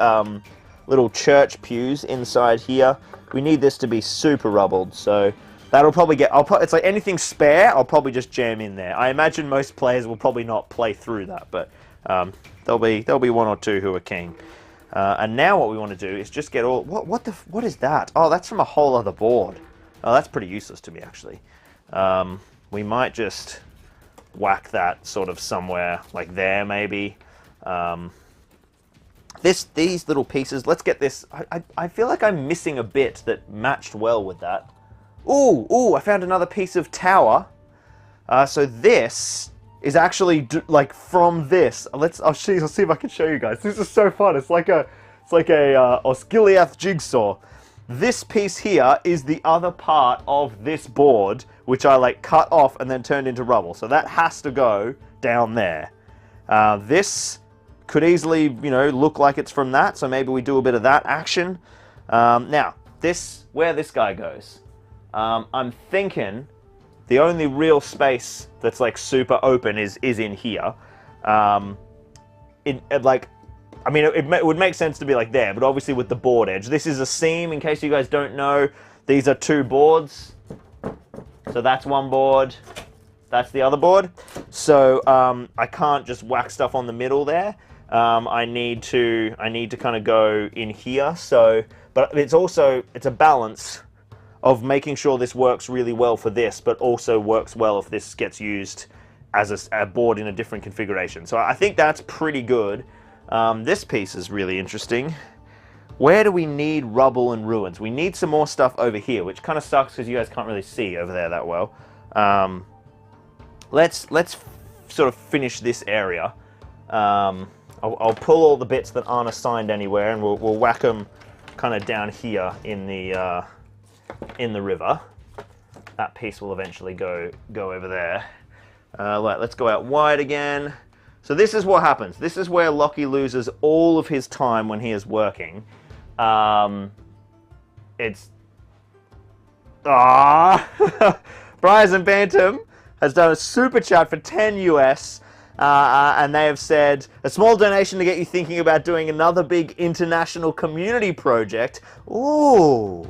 little church pews inside here. We need this to be super rubbled, so that'll probably get... it's like anything spare, I'll probably just jam in there. I imagine most players will probably not play through that, but there'll be one or two who are keen. And now what we want to do is just get all... What is that? Oh, that's from a whole other board. Oh, that's pretty useless to me, actually. We might just whack that sort of somewhere, like there, maybe. These little pieces, let's get this... I feel like I'm missing a bit that matched well with that. Ooh, I found another piece of tower. So this is actually like from this. I'll see if I can show you guys. This is so fun. It's like a Osgiliath jigsaw. This piece here is the other part of this board, which I like cut off and then turned into rubble. So that has to go down there. This could easily, look like it's from that. So maybe we do a bit of that action. Now, where this guy goes. I'm thinking the only real space that's like super open is in here. It would make sense to be like there, but obviously with the board edge. This is a seam, in case you guys don't know. These are two boards. So that's one board. That's the other board. So I can't just whack stuff on the middle there. I need to kind of go in here. So, but it's a balance of making sure this works really well for this, but also works well if this gets used as a board in a different configuration. So I think that's pretty good. This piece is really interesting. Where do we need rubble and ruins? We need some more stuff over here, which kind of sucks because you guys can't really see over there that well. Let's sort of finish this area. I'll pull all the bits that aren't assigned anywhere, and we'll whack them kind of down here in the river. That piece will eventually go over there. Let's go out wide again. So this is what happens. This is where Lockie loses all of his time when he is working. Bryson Bantam has done a super chat for 10 US, and they have said, a small donation to get you thinking about doing another big international community project. Ooh.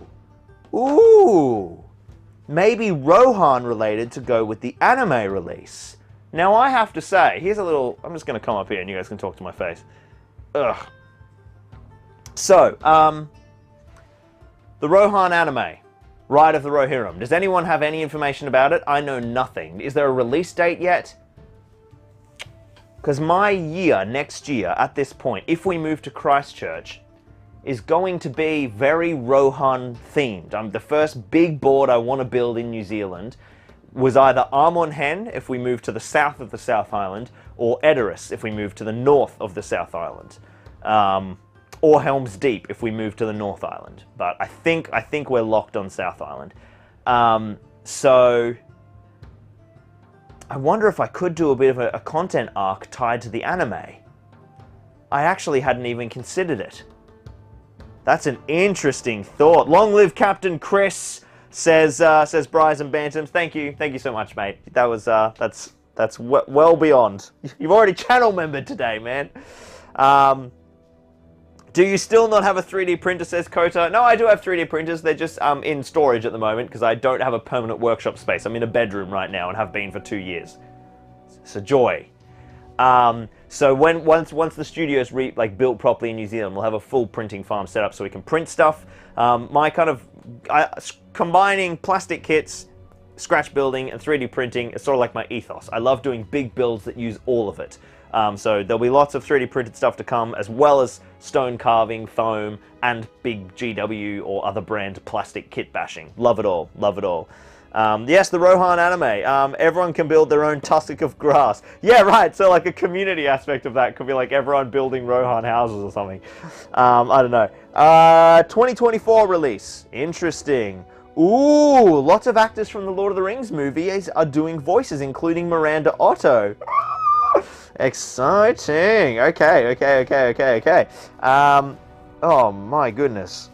Maybe Rohan related to go with the anime release. Now I have to say, here's a little, I'm just going to come up here and you guys can talk to my face. Ugh. So, the Rohan anime, Ride of the Rohirrim. Does anyone have any information about it? I know nothing. Is there a release date yet? Because my year, next year, at this point, if we move to Christchurch, is going to be very Rohan themed. The first big board I want to build in New Zealand was either Armon Hen, if we move to the south of the South Island, or Edoras, if we move to the north of the South Island. Or Helm's Deep, if we move to the North Island. But I think we're locked on South Island. So I wonder if I could do a bit of a content arc tied to the anime. I actually hadn't even considered it. That's an interesting thought. Long live Captain Chris, says Bryson Bantam. Thank you so much, mate. That was that's well beyond. You've already channel membered today, man. Do you still not have a 3D printer, says Kota? No, I do have 3D printers. They're just in storage at the moment because I don't have a permanent workshop space. I'm in a bedroom right now and have been for 2 years. It's a joy. So once the studio's built properly in New Zealand, we'll have a full printing farm set up so we can print stuff. Combining plastic kits, scratch building, and 3D printing is sort of like my ethos. I love doing big builds that use all of it. So there'll be lots of 3D printed stuff to come, as well as stone carving, foam, and big GW or other brand plastic kit bashing. Love it all. Love it all. Yes, the Rohan anime. Everyone can build their own tussock of grass. Yeah, right. So like a community aspect of that could be like everyone building Rohan houses or something. I don't know. 2024 release. Interesting. Ooh, lots of actors from the Lord of the Rings movies are doing voices, including Miranda Otto. Exciting. Okay. Oh my goodness.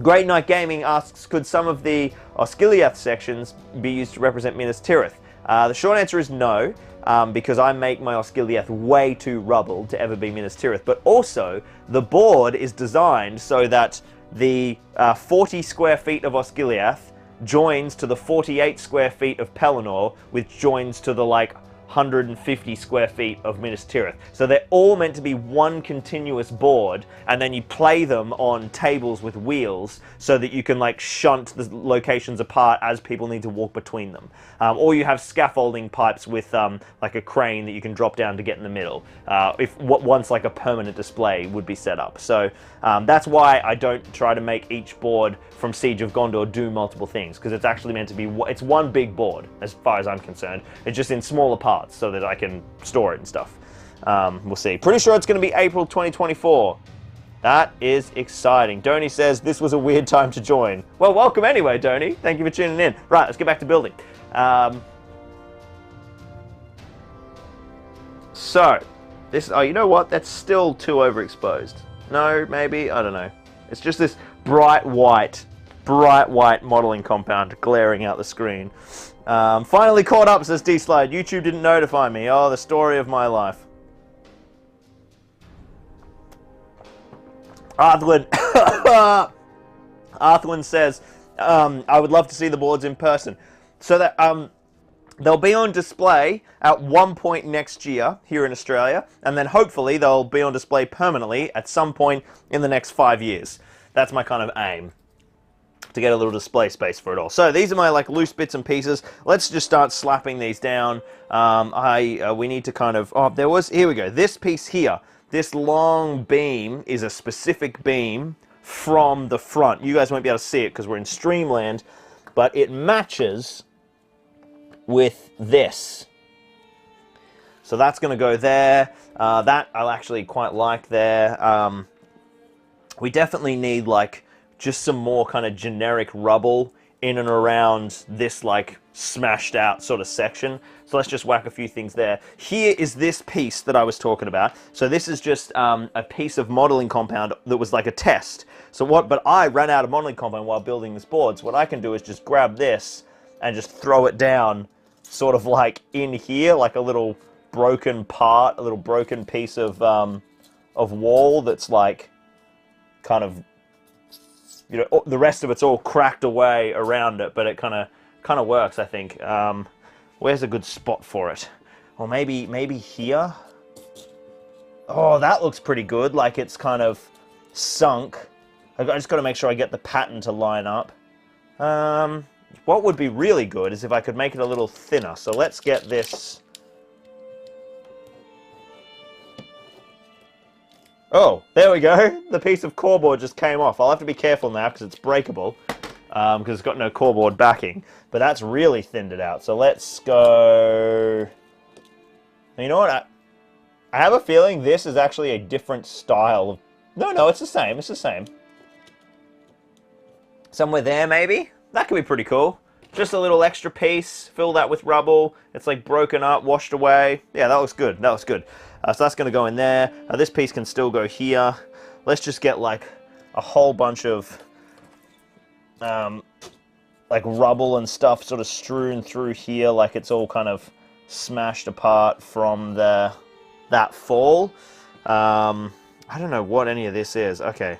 Great Night Gaming asks, could some of the Osgiliath sections be used to represent Minas Tirith? The short answer is no, because I make my Osgiliath way too rubbled to ever be Minas Tirith. But also, the board is designed so that the 40 square feet of Osgiliath joins to the 48 square feet of Pelennor, which joins to the 150 square feet of Minas Tirith. So they're all meant to be one continuous board, and then you play them on tables with wheels so that you can shunt the locations apart as people need to walk between them. Or you have scaffolding pipes with a crane that you can drop down to get in the middle. Once a permanent display would be set up. So that's why I don't try to make each board from Siege of Gondor do multiple things, because it's actually meant to be, it's one big board as far as I'm concerned. It's just in smaller parts so that I can store it and stuff. We'll see. Pretty sure it's going to be April 2024. That is exciting. Donny says this was a weird time to join. Well, welcome anyway, Donny. Thank you for tuning in. Right, let's get back to building. So, this, oh, you know what? That's still too overexposed. No, maybe, I don't know. It's just this bright white modeling compound glaring out the screen. Finally caught up, says D-Slide. YouTube didn't notify me. Oh, the story of my life. Arthwin says, I would love to see the boards in person. So that they'll be on display at one point next year here in Australia, and then hopefully they'll be on display permanently at some point in the next 5 years. That's my kind of aim, to get a little display space for it all. So these are my loose bits and pieces. Let's just start slapping these down. We need to kind of, here we go. This piece here, this long beam is a specific beam from the front. You guys won't be able to see it because we're in Streamland, but it matches with this. So that's going to go there. That I'll actually quite like there. We definitely need just some more kind of generic rubble in and around this smashed out sort of section. So let's just whack a few things there. Here is this piece that I was talking about. So this is just a piece of modeling compound that was a test. But I ran out of modeling compound while building this board. So what I can do is just grab this and just throw it down sort of in here, a little broken part, a little broken piece of wall that's kind of, the rest of it's all cracked away around it, but it kind of works, I think. Where's a good spot for it? Or maybe here? Oh, that looks pretty good. It's kind of sunk. I just got to make sure I get the pattern to line up. what would be really good is if I could make it a little thinner. So let's get this. Oh, there we go. The piece of core just came off. I'll have to be careful now because it's breakable, because it's got no core backing. But that's really thinned it out. So let's go. You know what? I have a feeling this is actually a different style of. No, it's the same. It's the same. Somewhere there, maybe. That could be pretty cool. Just a little extra piece. Fill that with rubble. It's like broken up, washed away. Yeah, that looks good. That looks good. So that's going to go in there. This piece can still go here. Let's just get like a whole bunch of like rubble and stuff sort of strewn through here, like it's all kind of smashed apart from that fall. I don't know what any of this is. Okay,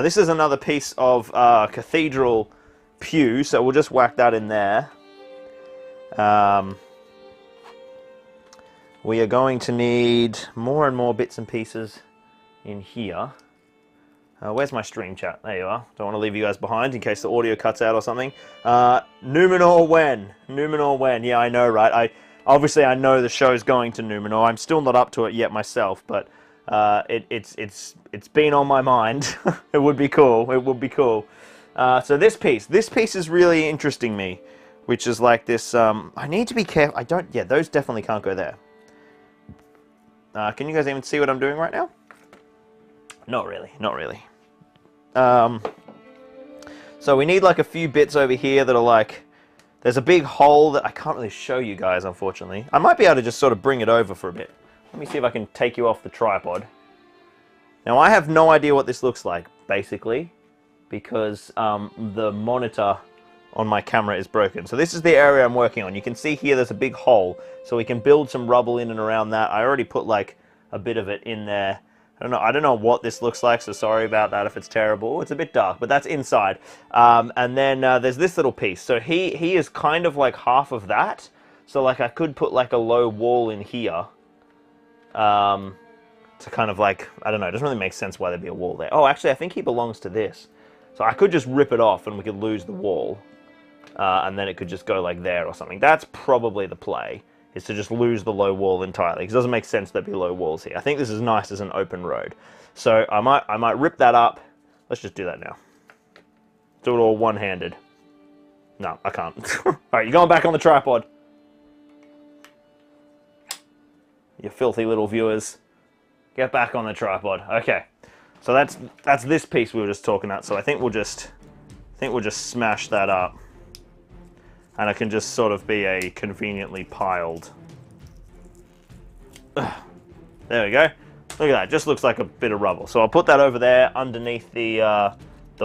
this is another piece of cathedral pew, so we'll just whack that in there. We are going to need more and more bits and pieces in here. Where's my stream chat? There you are. Don't want to leave you guys behind in case the audio cuts out or something. Numenor when? Numenor when? Yeah, I know, right? Obviously I know the show's going to Numenor. I'm still not up to it yet myself, but it's been on my mind. It would be cool. It would be cool. So this piece is really interesting me, which is like this. I need to be careful. Yeah, those definitely can't go there. Can you guys even see what I'm doing right now? Not really, not really. So we need like a few bits over here that are like, there's a big hole that I can't really show you guys, unfortunately. I might be able to just sort of bring it over for a bit. Let me see if I can take you off the tripod. Now I have no idea what this looks like, basically, because the monitor on my camera is broken. So this is the area I'm working on. You can see here there's a big hole, so we can build some rubble in and around that. I already put like a bit of it in there. I don't know what this looks like, so sorry about that if it's terrible. It's a bit dark, but that's inside. And then there's this little piece. So he is kind of like half of that. So like I could put like a low wall in here. To kind of like, I don't know, it doesn't really make sense why there'd be a wall there. Oh, actually I think he belongs to this. So I could just rip it off and we could lose the wall. And then it could just go like there or something. That's probably the play, is to just lose the low wall entirely, because it doesn't make sense there'd be low walls here. I think this is nice as an open road. So I might rip that up. Let's just do that now. Do it all one-handed. No, I can't. Alright, you're going back on the tripod. You filthy little viewers. Get back on the tripod. Okay. So that's this piece we were just talking about. So I think we'll just smash that up. And it can just sort of be a conveniently piled. There we go. Look at that. Just looks like a bit of rubble. So I'll put that over there underneath the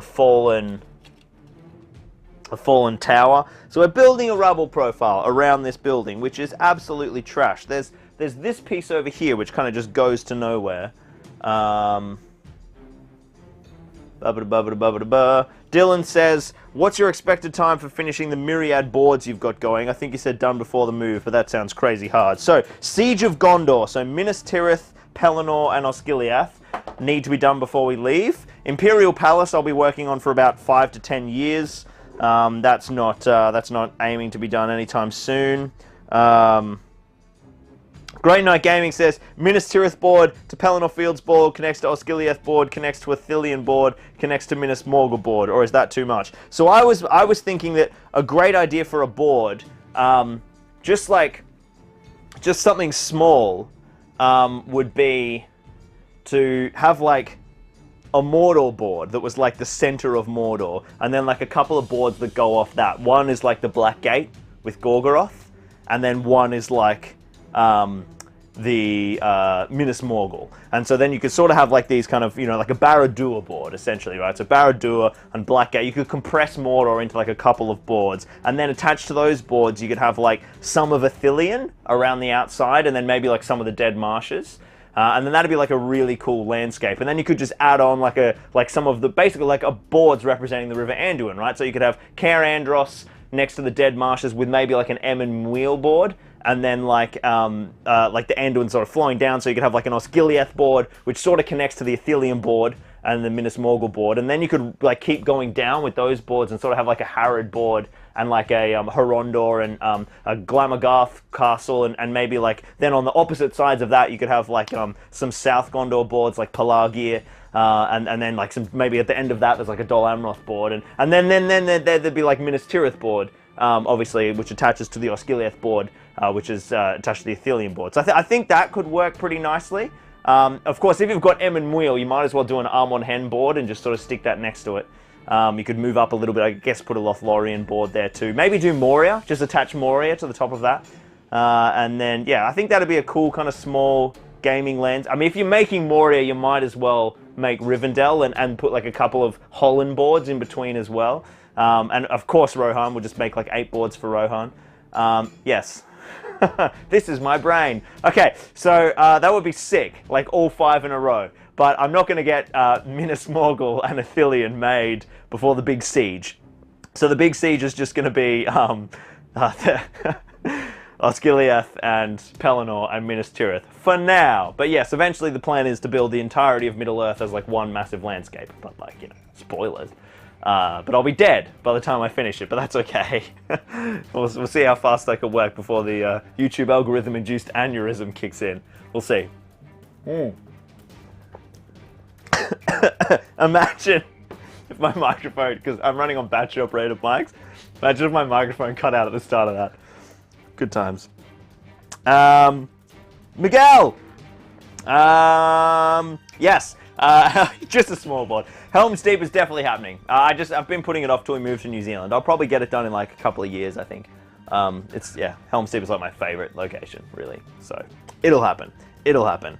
fallen tower. So we're building a rubble profile around this building, which is absolutely trash. There's this piece over here which kind of just goes to nowhere. Dylan says, what's your expected time for finishing the myriad boards you've got going? I think you said done before the move, but that sounds crazy hard. So, Siege of Gondor. So, Minas Tirith, Pelennor, and Osgiliath need to be done before we leave. Imperial Palace I'll be working on for about 5 to 10 years. That's not aiming to be done anytime soon. Great Night Gaming says, Minas Tirith board to Pelennor Fields board, connects to Osgiliath board, connects to Athelian board, connects to Minas Morgul board, or is that too much? So I was thinking that a great idea for a board, just something small, would be to have like a Mordor board that was like the center of Mordor, and then like a couple of boards that go off that. One is like the Black Gate with Gorgoroth, and then one is like the Minas Morgul. And so then you could sort of have like these kind of, like a Barad-dûr board, essentially, right? So Barad-dûr and Blackgate, you could compress Mordor into like a couple of boards, and then attached to those boards you could have like some of Athelian around the outside, and then maybe like some of the Dead Marshes. And then that'd be like a really cool landscape. And then you could just add on like some of the, basically like a boards representing the River Anduin, right? So you could have Caer Andros next to the Dead Marshes with maybe like an Emyn Muil board, and then like the Anduin sort of flowing down, so you could have like an Osgiliath board, which sort of connects to the Athelian board, and the Minas Morgul board, and then you could like keep going down with those boards and sort of have like a Harrod board and like a Horondor and a Glamorgarth castle, and maybe like then on the opposite sides of that you could have like some South Gondor boards like Pelargir, and then like some, maybe at the end of that there's like a Dol Amroth board, and then there'd be like Minas Tirith board, obviously, which attaches to the Osgiliath board, which is attached to the Athelian board. So I think that could work pretty nicely. Of course, if you've got Emyn Muil, you might as well do an Armon Hen board and just sort of stick that next to it. You could move up a little bit, I guess put a Lothlorien board there too. Maybe do Moria, just attach Moria to the top of that. And then, yeah, I think that'd be a cool kind of small gaming lens. I mean, if you're making Moria, you might as well make Rivendell and put like a couple of Holland boards in between as well. And of course Rohan, we'll just make like 8 boards for Rohan. Yes. This is my brain. Okay, so that would be sick, like all 5 in a row. But I'm not going to get Minas Morgul and Athelian made before the big siege. So the big siege is just going to be Osgiliath and Pelennor and Minas Tirith for now. But yes, eventually the plan is to build the entirety of Middle-earth as like one massive landscape. But like, you know, spoilers. But I'll be dead by the time I finish it, but that's okay. We'll see how fast I can work before the YouTube algorithm-induced aneurysm kicks in. We'll see. Imagine if my microphone, because I'm running on battery-operated mics, imagine if my microphone cut out at the start of that. Good times. Miguel! Yes. Just a small board. Helm's Deep is definitely happening. I've been putting it off till we move to New Zealand. I'll probably get it done in like a couple of years, I think. Yeah, Helm's Deep is like my favorite location, really. So it'll happen. It'll happen.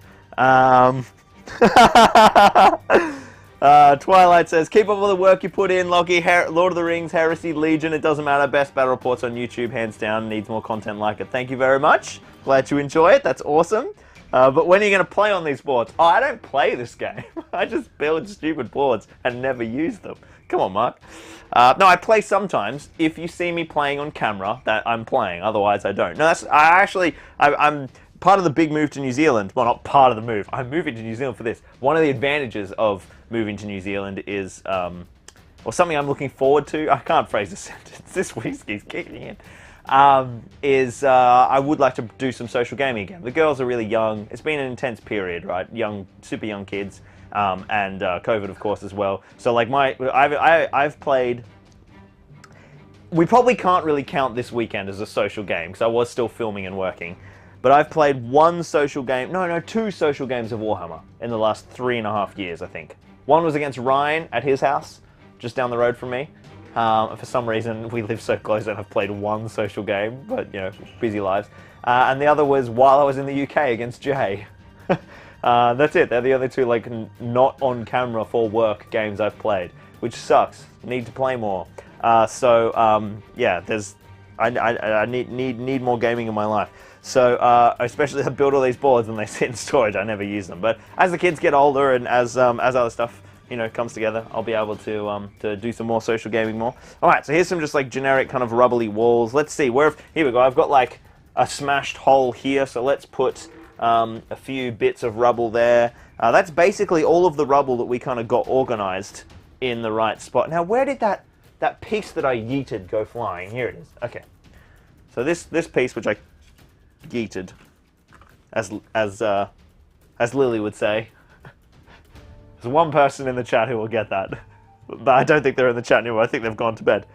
Twilight says, keep up with the work you put in, Lockie. Lord of the Rings, Heresy, Legion, it doesn't matter. Best battle reports on YouTube, hands down. Needs more content like it. Thank you very much. Glad you enjoy it. That's awesome. But when are you going to play on these boards? Oh, I don't play this game. I just build stupid boards and never use them. Come on, Mark. No, I play sometimes. If you see me playing on camera, that I'm playing. Otherwise, I don't. No, I'm part of the big move to New Zealand. Well, not part of the move. I'm moving to New Zealand for this. One of the advantages of moving to New Zealand is, or something I'm looking forward to. I can't phrase a sentence. This whiskey's kicking in. I would like to do some social gaming again. The girls are really young. It's been an intense period, right? Super young kids, and COVID, of course, as well. So, like, I've played. We probably can't really count this weekend as a social game because I was still filming and working. But I've played two social games of Warhammer in the last 3.5 years, I think. One was against Ryan at his house, just down the road from me. For some reason, we live so close and I've played one social game, but, you know, busy lives. And the other was while I was in the UK against Jay. That's it. They're the other two, like, not on camera for work games I've played, which sucks. Need to play more. Yeah, I need more gaming in my life. So, especially I build all these boards and they sit in storage. I never use them. But as the kids get older and as other stuff, you know, comes together, I'll be able to do some more social gaming more. All right, so here's some just like generic kind of rubbly walls. Let's see, here we go. I've got like a smashed hole here, so let's put a few bits of rubble there. That's basically all of the rubble that we kind of got organized in the right spot. Now, where did that piece that I yeeted go flying? Here it is. Okay, so this piece which I yeeted, as Lily would say. There's one person in the chat who will get that, but I don't think they're in the chat anymore. I think they've gone to bed.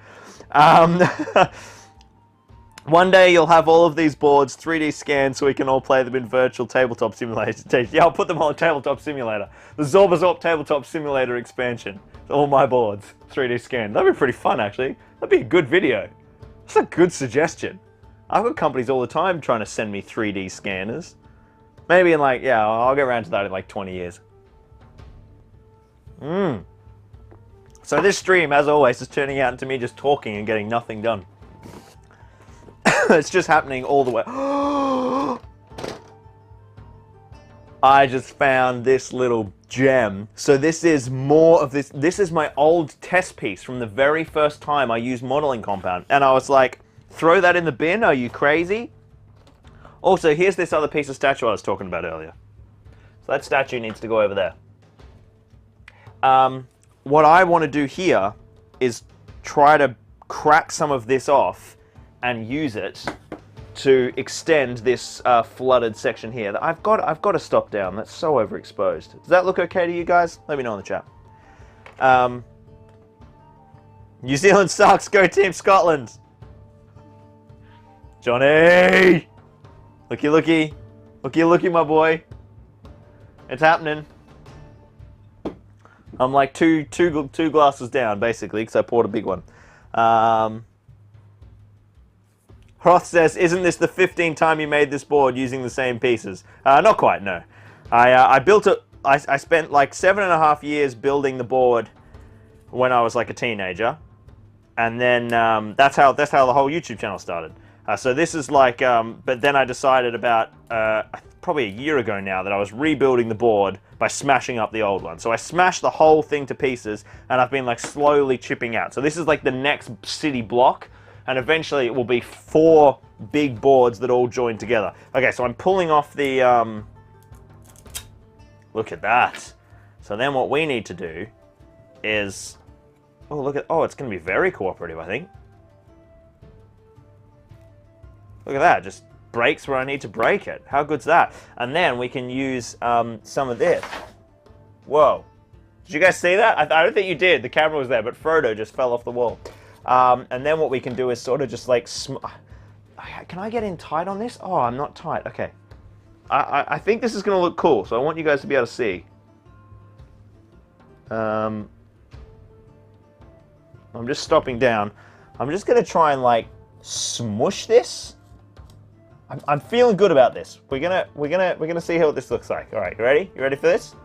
One day you'll have all of these boards 3D scanned so we can all play them in virtual tabletop simulator. Yeah, I'll put them on tabletop simulator. The Zorpazorp tabletop simulator expansion. All my boards 3D scanned. That'd be pretty fun, actually. That'd be a good video. That's a good suggestion. I've got companies all the time trying to send me 3D scanners. Maybe in like, yeah, I'll get around to that in like 20 years. So this stream, as always, is turning out into me just talking and getting nothing done. It's just happening all the way. I just found this little gem. So this is more of this. This is my old test piece from the very first time I used modeling compound. And I was like, throw that in the bin? Are you crazy? Also, here's this other piece of statue I was talking about earlier. So that statue needs to go over there. What I want to do here is try to crack some of this off and use it to extend this flooded section here. I've got to stop down. That's so overexposed. Does that look okay to you guys? Let me know in the chat. New Zealand sucks. Go Team Scotland. Johnny! Looky, looky. Looky, looky, my boy. It's happening. I'm like two glasses down, basically, because I poured a big one. Hroth says, isn't this the 15th time you made this board using the same pieces? Not quite, no. I built it, I spent like 7.5 years building the board when I was like a teenager. And then that's how the whole YouTube channel started. So this is like, but then I decided about probably a year ago now that I was rebuilding the board by smashing up the old one. So I smashed the whole thing to pieces, and I've been like slowly chipping out. So this is like the next city block, and eventually it will be 4 big boards that all join together. Okay, so I'm pulling off the, look at that. So then what we need to do is, oh look at, oh it's going to be very cooperative, I think. Look at that, just breaks where I need to break it. How good's that? And then we can use some of this. Whoa. Did you guys see that? I don't think you did. The camera was there, but Frodo just fell off the wall. And then what we can do is sort of just like... Can I get in tight on this? Oh, I'm not tight. Okay. I think this is going to look cool, so I want you guys to be able to see. I'm just stopping down. I'm just going to try and like smush this. I'm feeling good about this. We're gonna see how this looks like. All right, you ready? You ready for this?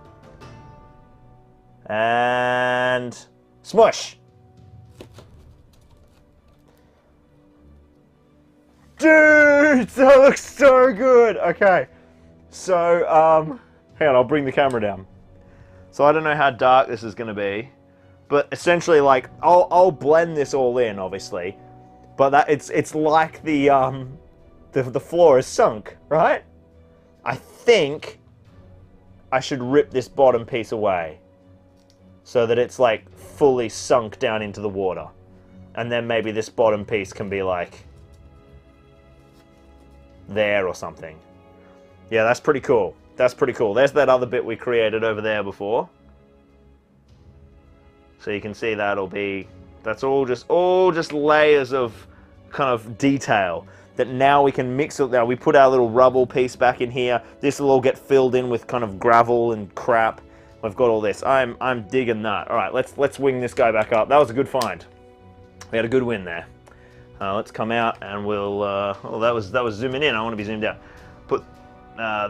And smush. Dude, that looks so good. Okay, so hang on, I'll bring the camera down. So I don't know how dark this is gonna be, but essentially, like, I'll blend this all in, obviously, but that it's like the floor is sunk, right? I think I should rip this bottom piece away so that it's like fully sunk down into the water. And then maybe this bottom piece can be like there or something. Yeah, that's pretty cool. That's pretty cool. There's that other bit we created over there before. So you can see that'll be, that's all just layers of kind of detail that now we can mix it. Now we put our little rubble piece back in here. This will all get filled in with kind of gravel and crap. We've got all this. I'm digging that. All right, let's wing this guy back up. That was a good find. We had a good win there. Let's come out and we'll. Oh, that was zooming in. I want to be zoomed out. Put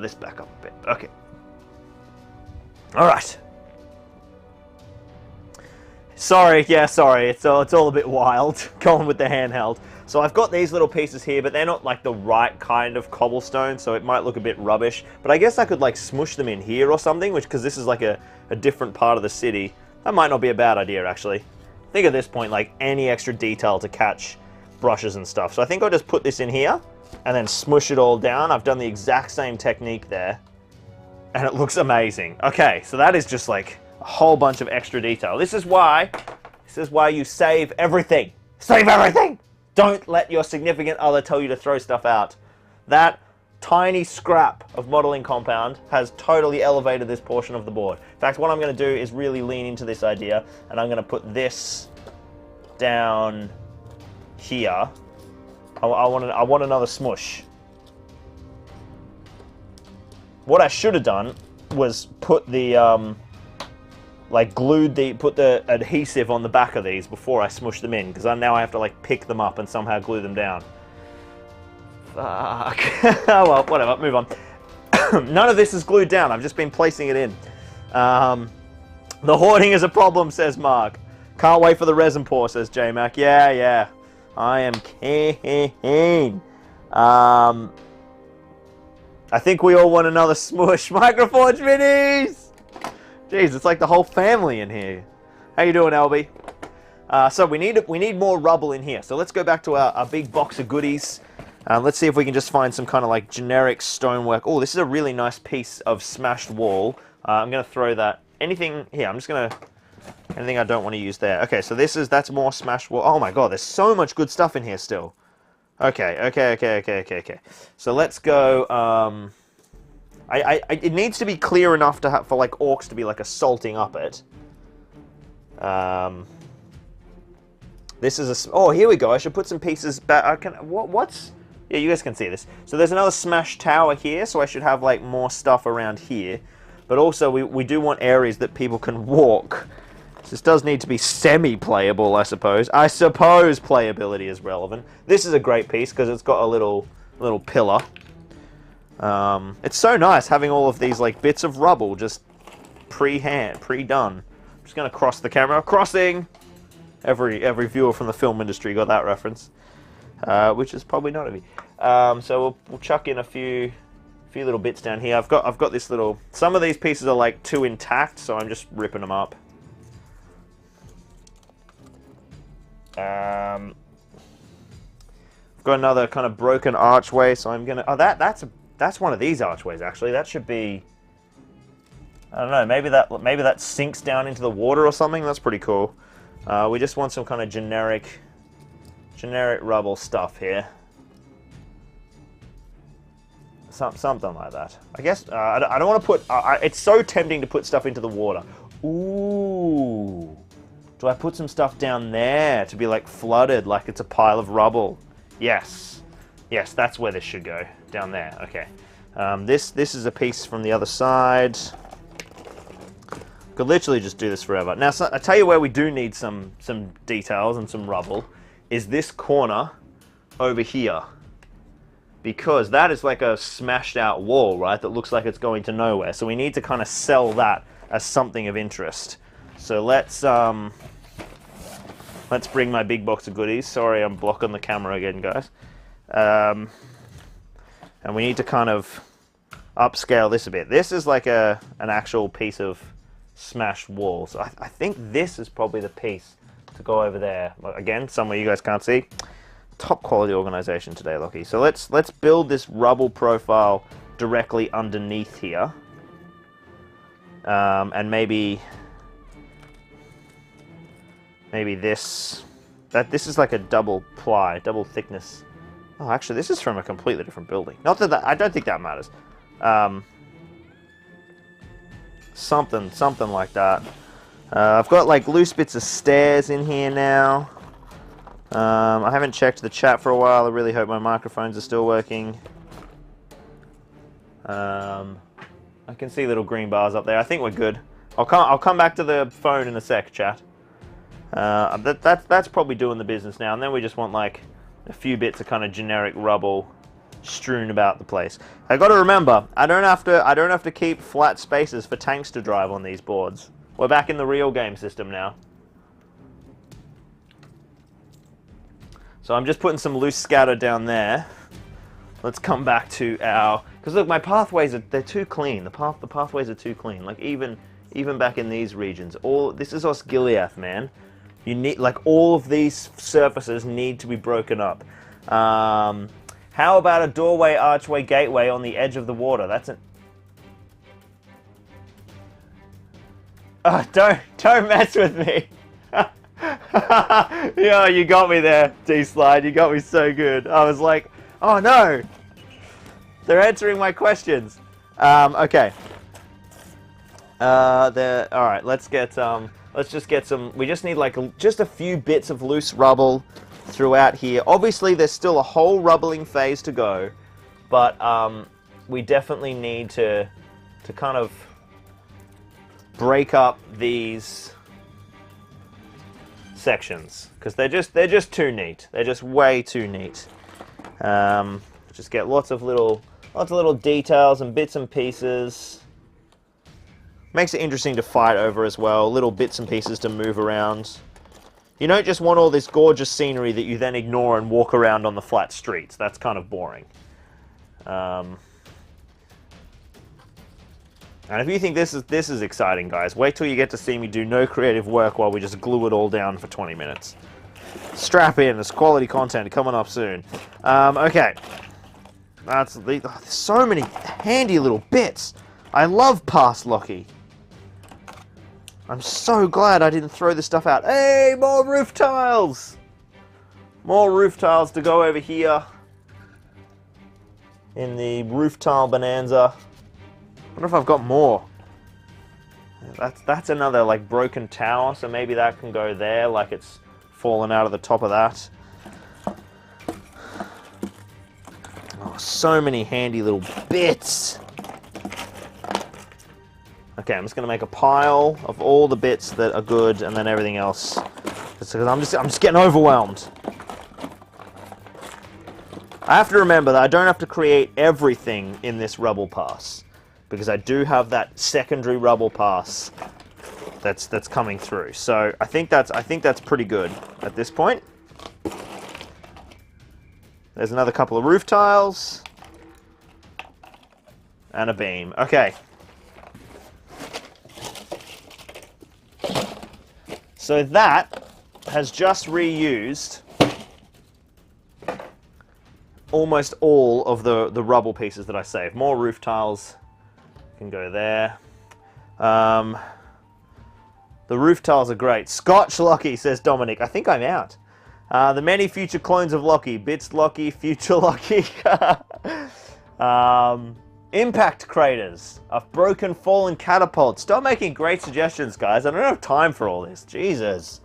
this back up a bit. Okay. All right. Sorry, yeah, sorry. It's all a bit wild going with the handheld. So I've got these little pieces here, but they're not like the right kind of cobblestone, so it might look a bit rubbish. But I guess I could like smush them in here or something, because this is like a different part of the city. That might not be a bad idea, actually. I think at this point, like any extra detail to catch brushes and stuff. So I think I'll just put this in here and then smush it all down. I've done the exact same technique there, and it looks amazing. Okay, so that is just like a whole bunch of extra detail. This is why you save everything. Save everything! Don't let your significant other tell you to throw stuff out. That tiny scrap of modeling compound has totally elevated this portion of the board. In fact, what I'm going to do is really lean into this idea, and I'm going to put this down here. I want another smush. What I should have done was put the put the adhesive on the back of these before I smush them in, because now I have to like pick them up and somehow glue them down. Fuck. Oh well, whatever, move on. None of this is glued down, I've just been placing it in. The hoarding is a problem, says Mark. Can't wait for the resin pour, says J-Mac. Yeah, I am keen. I think we all want another smush. Microforge minis! Jeez, it's like the whole family in here. How you doing, Albie? So we need more rubble in here. So let's go back to our big box of goodies. Let's see if we can just find some kind of like generic stonework. Oh, this is a really nice piece of smashed wall. I'm going to throw that. Anything here? I'm just going to Anything I don't want to use there. Okay, so that's more smash wall. Oh my god, there's so much good stuff in here still. Okay. So let's go. It needs to be clear enough for like orcs to be like assaulting up it. This is a. Oh, here we go. I should put some pieces back. What's? Yeah, you guys can see this. So there's another smash tower here, so I should have like more stuff around here. But also we do want areas that people can walk. This does need to be semi-playable, I suppose. I suppose playability is relevant. This is a great piece because it's got a little pillar. It's so nice having all of these like bits of rubble just pre-done. I'm just gonna cross the camera. Crossing. Every viewer from the film industry got that reference, which is probably not of you. So we'll chuck in a few little bits down here. I've got this little. Some of these pieces are like too intact, so I'm just ripping them up. I've got another kind of broken archway, so I'm gonna. Oh, that's one of these archways actually. That should be. I don't know. Maybe that sinks down into the water or something. That's pretty cool. We just want some kind of generic rubble stuff here. Something like that. I guess I don't want to put. It's so tempting to put stuff into the water. Ooh. Do I put some stuff down there to be like flooded, like it's a pile of rubble? Yes. Yes, that's where this should go. Down there. Okay. This is a piece from the other side. Could literally just do this forever. Now, so, I tell you where we do need some details and some rubble is this corner over here. Because that is like a smashed out wall, right? That looks like it's going to nowhere. So we need to kind of sell that as something of interest. So let's bring my big box of goodies. Sorry, I'm blocking the camera again, guys. And we need to kind of upscale this a bit. This is like an actual piece of smashed wall. So I think this is probably the piece to go over there. Again, somewhere you guys can't see. Top quality organization today, Lockie. So let's build this rubble profile directly underneath here. And maybe this is like a double thickness. Oh, actually, this is from a completely different building. Not that I don't think that matters. Something like that. I've got like loose bits of stairs in here now. I haven't checked the chat for a while. I really hope my microphones are still working. I can see little green bars up there. I think we're good. I'll come back to the phone in a sec, chat. That's probably doing the business now, and then we just want like a few bits of kind of generic rubble strewn about the place. I got to remember, I don't have to keep flat spaces for tanks to drive on these boards. We're back in the real game system now. So I'm just putting some loose scatter down there. Let's come back to our, because look, my pathways they're too clean. The pathways are too clean. Like even back in these regions, this is Osgiliath, man. You need, like, all of these surfaces need to be broken up. How about a doorway, archway, gateway on the edge of the water? That's an. Oh, don't mess with me. Yeah, you got me there, D-Slide. You got me so good. I was like, oh no, they're answering my questions. Okay. All right. Let's just get some. We just need like just a few bits of loose rubble throughout here. Obviously, there's still a whole rubbling phase to go, but we definitely need to kind of break up these sections because they're just too neat. They're just way too neat. Just get lots of little details and bits and pieces. Makes it interesting to fight over as well. Little bits and pieces to move around. You don't just want all this gorgeous scenery that you then ignore and walk around on the flat streets. That's kind of boring. And if you think this is exciting, guys, wait till you get to see me do no creative work while we just glue it all down for 20 minutes. Strap in, there's quality content coming up soon. Okay. There's so many handy little bits. I love past Lockie. I'm so glad I didn't throw this stuff out. Hey, more roof tiles! More roof tiles to go over here. In the roof tile bonanza. I wonder if I've got more. That's another like broken tower, so maybe that can go there, like it's fallen out of the top of that. Oh, so many handy little bits. Okay, I'm just going to make a pile of all the bits that are good, and then everything else. Just because I'm just getting overwhelmed. I have to remember that I don't have to create everything in this rubble pass, because I do have that secondary rubble pass that's coming through. So I think that's pretty good at this point. There's another couple of roof tiles and a beam. Okay. So that has just reused almost all of the rubble pieces that I saved. More roof tiles can go there. The roof tiles are great. Scotch Lockie, says Dominic. I think I'm out. The many future clones of Lockie. Bits Lockie, future Lockie. Impact craters. A broken fallen catapult. Stop making great suggestions, guys. I don't have time for all this. Jesus.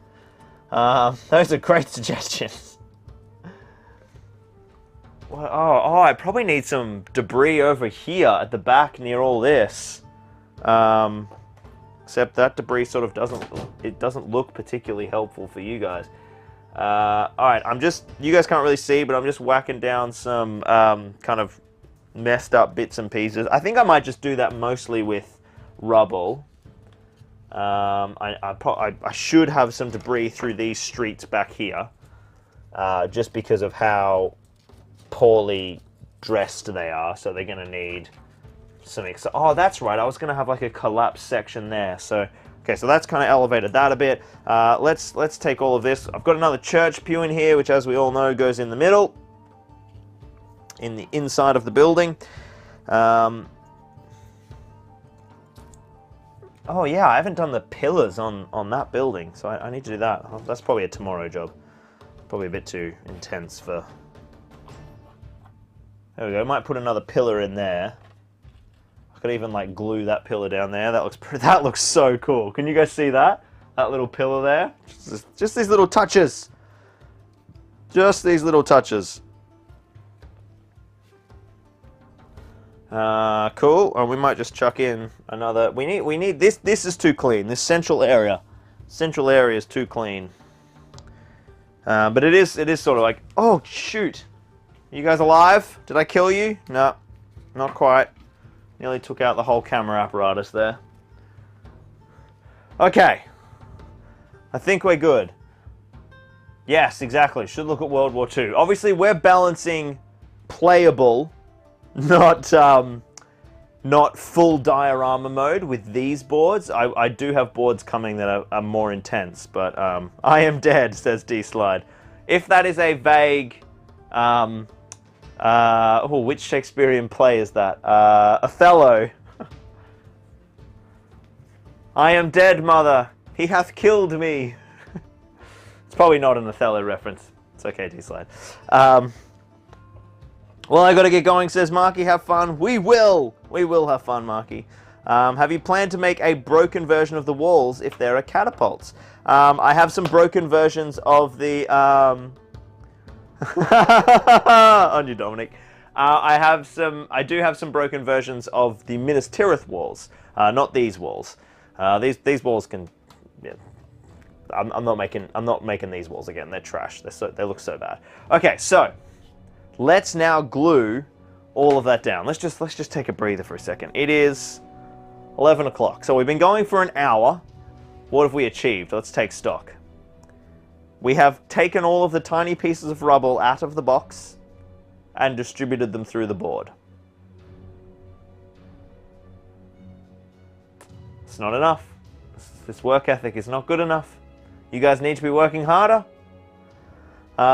Those are great suggestions. Oh, I probably need some debris over here at the back near all this. Except that debris sort of doesn't look particularly helpful for you guys. Alright, you guys can't really see, but I'm just whacking down some kind of messed up bits and pieces. I think I might just do that mostly with rubble. I should have some debris through these streets back here, just because of how poorly dressed they are, so they're going to need some oh, that's right, I was going to have like a collapsed section there. So okay, so that's kind of elevated that a bit. Let's take all of this. I've got another church pew in here, which as we all know goes in the middle, in the inside of the building. Oh yeah, I haven't done the pillars on that building, so I need to do that. That's probably a tomorrow job. Probably a bit too intense for... There we go, might put another pillar in there. I could even like glue that pillar down there. That looks so cool. Can you guys see that? That little pillar there? Just these little touches. Just these little touches. Cool. Or we might just chuck in another. We need this. This is too clean. This central area is too clean. But it is sort of like, oh shoot. You guys alive? Did I kill you? No, not quite. Nearly took out the whole camera apparatus there. Okay. I think we're good. Yes, exactly. Should look at World War II. Obviously, we're balancing playable, not full diorama mode with these boards. I do have boards coming that are more intense, but I am dead, says D-Slide. If that is a vague... which Shakespearean play is that? Othello. I am dead, mother. He hath killed me. It's probably not an Othello reference. It's okay, D-Slide. Well, I gotta get going, says Marky. Have fun. We will. We will have fun, Marky. Have you planned to make a broken version of the walls if there are catapults? I have some broken versions of the... On you, Dominic. I do have some broken versions of the Minas Tirith walls, not these walls. These walls can. Yeah, I'm not making these walls again. They're trash. They look so bad. Okay, so let's now glue all of that down. Let's just take a breather for a second. It is 11 o'clock. So we've been going for an hour. What have we achieved? Let's take stock. We have taken all of the tiny pieces of rubble out of the box and distributed them through the board. It's not enough. This work ethic is not good enough. You guys need to be working harder.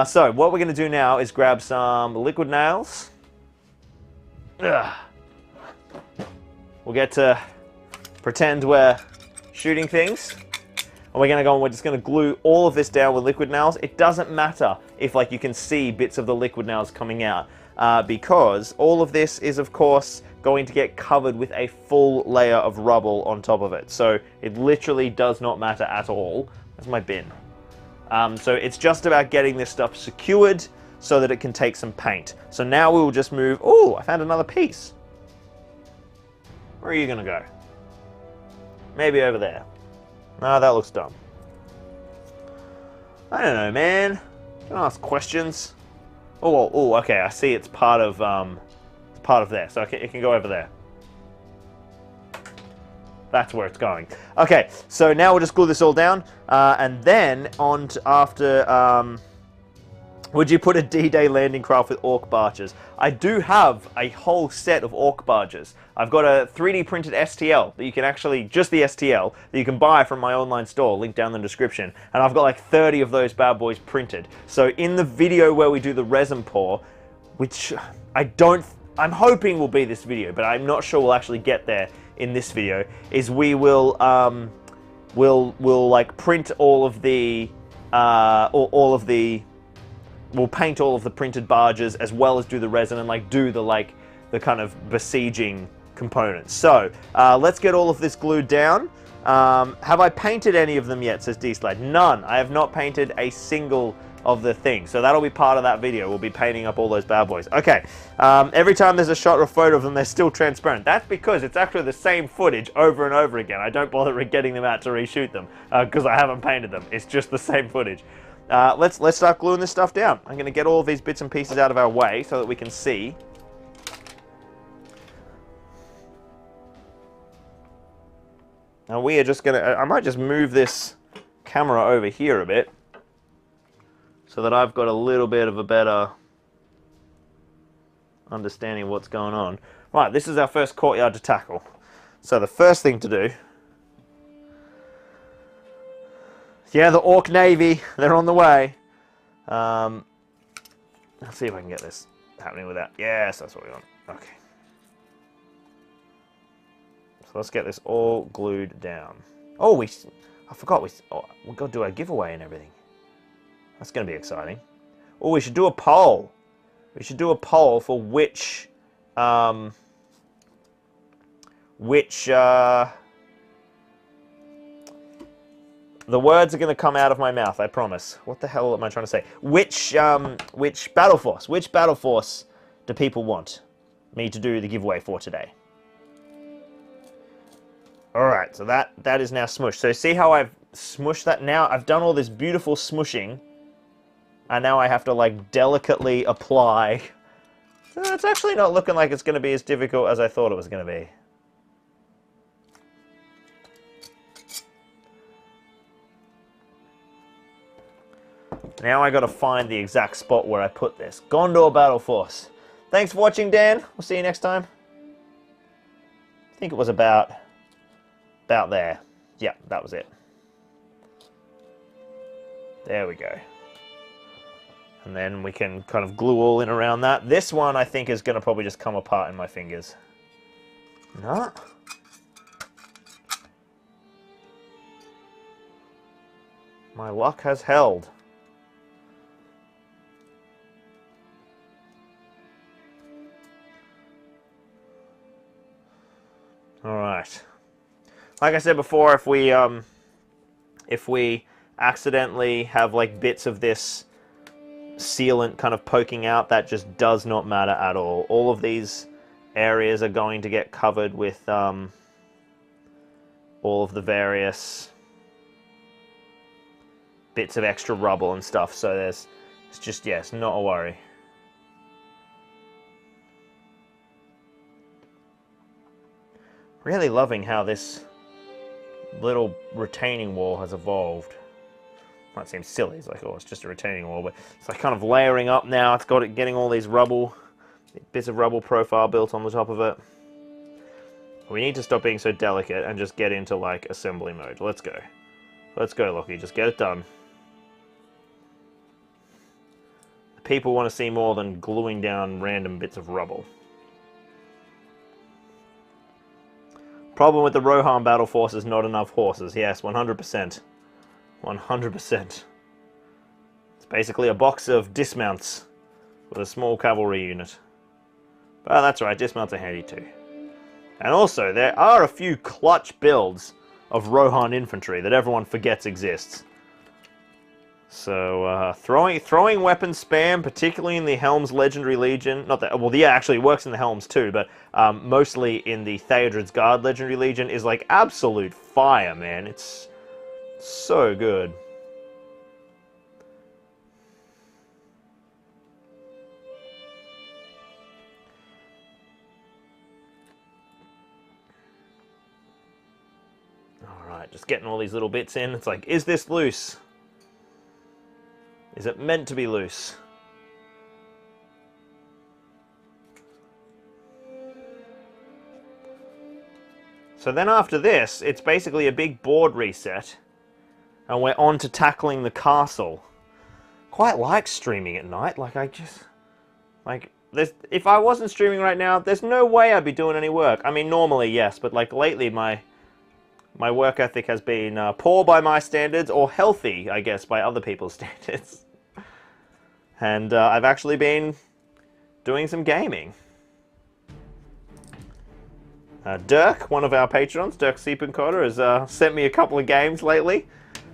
So what we're going to do now is grab some liquid nails. Ugh. We'll get to pretend we're shooting things. And we're going to go and we're just going to glue all of this down with liquid nails. It doesn't matter if like you can see bits of the liquid nails coming out because all of this is of course going to get covered with a full layer of rubble on top of it. So it literally does not matter at all. That's my bin. So it's just about getting this stuff secured so that it can take some paint. So now we will just move. Oh, I found another piece. Where are you going to go? Maybe over there. No, that looks dumb. I don't know, man. Can I ask questions? Oh, okay. I see. It's part of there, so it can go over there. That's where it's going. Okay, so now we'll just glue this all down, and then on to after. Would you put a D-Day landing craft with orc barges? I do have a whole set of orc barges. I've got a 3D printed STL that you can actually, just the STL, that you can buy from my online store, link down in the description. And I've got like 30 of those bad boys printed. So in the video where we do the resin pour, which I'm hoping will be this video, but I'm not sure we'll actually get there in this video, is we will, we'll like print all of the, we'll paint all of the printed barges as well as do the resin and like do the kind of besieging components. So let's get all of this glued down. Have I painted any of them yet, says D-Slide? None. I have not painted a single of the things. So that'll be part of that video. We'll be painting up all those bad boys. Okay. Every time there's a shot or a photo of them, they're still transparent. That's because it's actually the same footage over and over again. I don't bother getting them out to reshoot them because I haven't painted them. It's just the same footage. Let's start gluing this stuff down. I'm going to get all of these bits and pieces out of our way so that we can see. Now we are just going to, I might just move this camera over here a bit so that I've got a little bit of a better understanding of what's going on. Right, this is our first courtyard to tackle. So the first thing to do, yeah, the Orc Navy, they're on the way. Let's see if I can get this happening with that. Yes, that's what we want. Okay. So let's get this all glued down. Oh, I forgot we've got to do our giveaway and everything. That's going to be exciting. Oh, we should do a poll. We should do a poll for which the words are going to come out of my mouth, I promise. What the hell am I trying to say? Which battle force do people want me to do the giveaway for today? Alright, so that is now smushed. So see how I've smushed that now? I've done all this beautiful smushing, and now I have to like delicately apply. It's actually not looking like it's going to be as difficult as I thought it was going to be. Now I got to find the exact spot where I put this. Gondor Battle Force. Thanks for watching, Dan. We'll see you next time. I think it was about there. Yeah, that was it. There we go. And then we can kind of glue all in around that. This one I think is going to probably just come apart in my fingers. No. My luck has held. Alright. Like I said before, if we accidentally have like bits of this sealant kind of poking out, that just does not matter at all. All of these areas are going to get covered with all of the various bits of extra rubble and stuff, so it's just, yes, not a worry. Really loving how this little retaining wall has evolved. Might seem silly, it's like, oh, it's just a retaining wall, but it's like kind of layering up now. It's got it getting all these bits of rubble profile built on the top of it. We need to stop being so delicate and just get into like assembly mode. Let's go. Let's go, Lockie. Just get it done. People want to see more than gluing down random bits of rubble. Problem with the Rohan battle force is not enough horses. Yes, 100%. 100%. It's basically a box of dismounts with a small cavalry unit. But that's right, dismounts are handy too. And also, there are a few clutch builds of Rohan infantry that everyone forgets exists. So, throwing weapon spam, particularly in the Helm's Legendary Legion, not that, well, yeah, actually it works in the Helms too, but mostly in the Theodred's Guard Legendary Legion, is like absolute fire, man. It's so good. Alright, just getting all these little bits in. It's like, is this loose? Is it meant to be loose? So then after this, it's basically a big board reset, and we're on to tackling the castle. Quite like streaming at night. Like, if I wasn't streaming right now, there's no way I'd be doing any work. I mean, normally, yes, but like lately, my work ethic has been poor by my standards, or healthy, I guess, by other people's standards. And I've actually been doing some gaming. Dirk, one of our patrons, Dirk Siepenkotter, has sent me a couple of games lately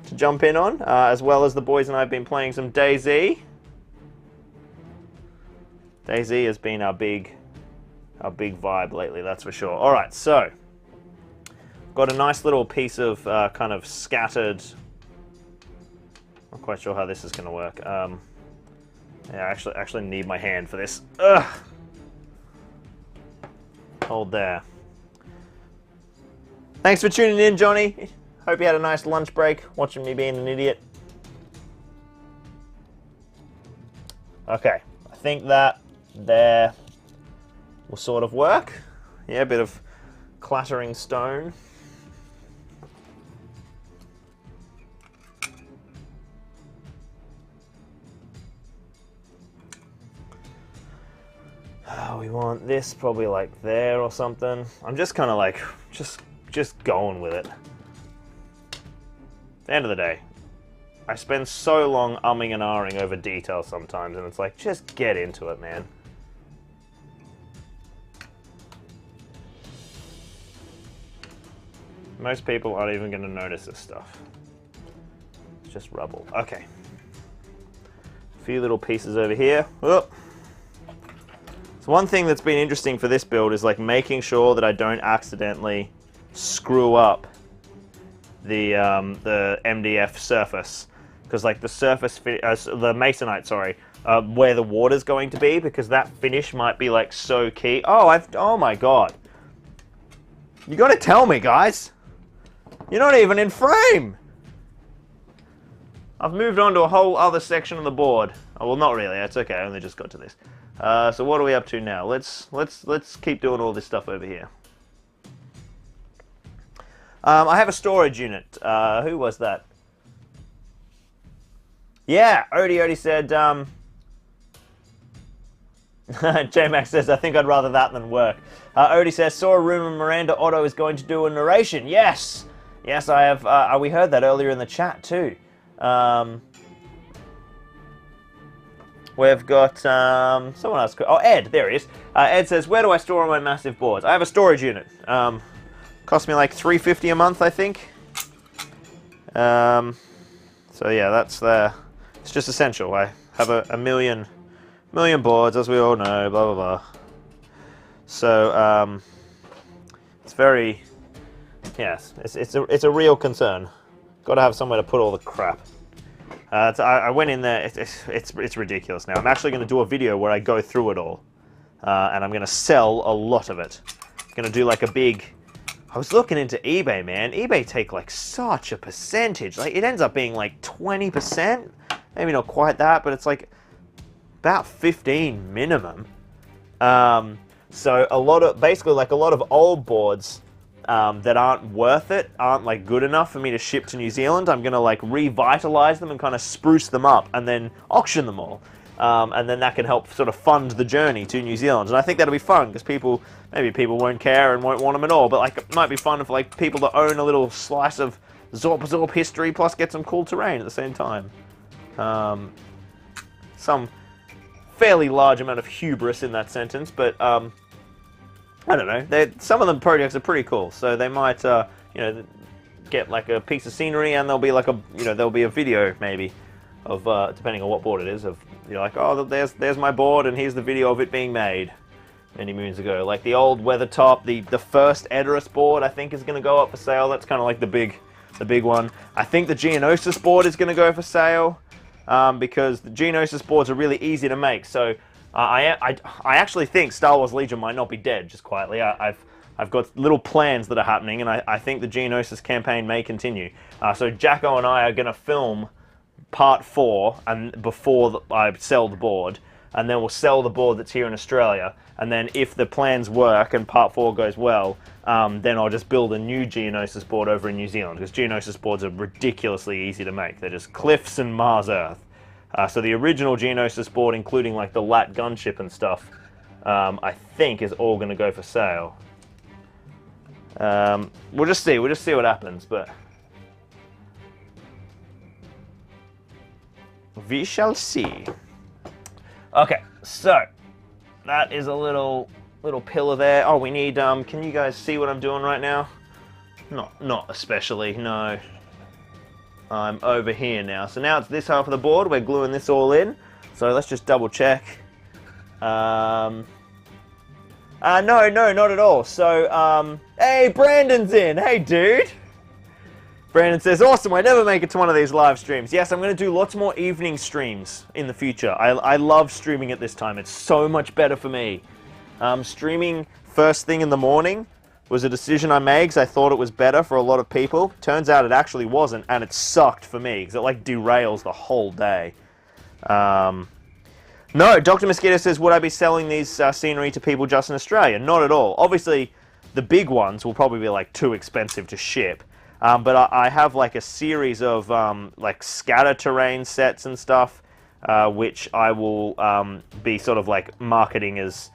to jump in on, as well as the boys and I have been playing some DayZ. DayZ has been our big vibe lately, that's for sure. Alright, so got a nice little piece of kind of scattered... Not quite sure how this is going to work. Yeah, I actually need my hand for this. Ugh! Hold there. Thanks for tuning in, Johnny. Hope you had a nice lunch break watching me being an idiot. Okay, I think that there will sort of work. Yeah, a bit of clattering stone. We want this probably like there or something. I'm just kind of like, just going with it. At the end of the day, I spend so long umming and ahhing over detail sometimes, and it's like, just get into it, man. Most people aren't even going to notice this stuff. It's just rubble. Okay. A few little pieces over here. Whoop. One thing that's been interesting for this build is like making sure that I don't accidentally screw up the MDF surface, because like the surface, the masonite, sorry, where the water's going to be, because that finish might be like so key. Oh my god! You got to tell me, guys. You're not even in frame. I've moved on to a whole other section of the board. Oh, well, not really. It's okay. I only just got to this. So what are we up to now? Let's keep doing all this stuff over here. I have a storage unit. Who was that? Yeah, Odie said. J-Max says, I think I'd rather that than work. Odie says, saw a rumor Miranda Otto is going to do a narration. Yes, yes, I have. We heard that earlier in the chat too. We've got someone else. Oh, Ed, there he is. Ed says, where do I store all my massive boards? I have a storage unit. Cost me like $3.50 a month, I think. So yeah, that's the. It's just essential. I have a million boards, as we all know. Blah blah blah. So it's very. Yes, it's a real concern. Got to have somewhere to put all the crap. I went in there. It's ridiculous now. I'm actually going to do a video where I go through it all, and I'm going to sell a lot of it. I'm going to do like a big. I was looking into eBay, man. eBay take like such a percentage. Like it ends up being like 20%, maybe not quite that, but it's like about 15 minimum. So a lot of basically like a lot of old boards. That aren't worth it, aren't like good enough for me to ship to New Zealand. I'm gonna like revitalize them and kind of spruce them up and then auction them all. and then that can help sort of fund the journey to New Zealand. And I think that'll be fun because maybe people won't care and won't want them at all, but like it might be fun for like people to own a little slice of Zorpazorp history plus get some cool terrain at the same time. Some fairly large amount of hubris in that sentence, but I don't know. Some of the projects are pretty cool, so they might get like a piece of scenery, and there'll be like there'll be a video maybe of depending on what board it is, of like, oh, there's my board and here's the video of it being made many moons ago. Like the old Weathertop, the first Edoras board I think is going to go up for sale. That's kind of like the big one. I think the Geonosis board is going to go for sale because the Geonosis boards are really easy to make. So I actually think Star Wars Legion might not be dead, just quietly. I've got little plans that are happening, and I think the Geonosis campaign may continue. So Jacko and I are going to film Part 4 and before I sell the board, and then we'll sell the board that's here in Australia, and then if the plans work and Part 4 goes well, then I'll just build a new Geonosis board over in New Zealand, because Geonosis boards are ridiculously easy to make. They're just cliffs and Mars Earth. So the original Geonosis board, including like the Lat gunship and stuff, I think is all going to go for sale. We'll just see what happens, but we shall see. Okay, so that is a little pillar there. Oh, we need, can you guys see what I'm doing right now? Not especially, no. I'm over here now. So now it's this half of the board. We're gluing this all in. So let's just double check. No, not at all. So, hey, Brandon's in. Hey, dude. Brandon says, awesome, I never make it to one of these live streams. Yes, I'm going to do lots more evening streams in the future. I love streaming at this time. It's so much better for me. Streaming first thing in the morning was a decision I made because I thought it was better for a lot of people. Turns out it actually wasn't, and it sucked for me because it like derails the whole day. No, Dr. Mosquito says, would I be selling these scenery to people just in Australia? Not at all. Obviously, the big ones will probably be like too expensive to ship. But I have like a series of like scatter terrain sets and stuff, which I will be sort of like marketing as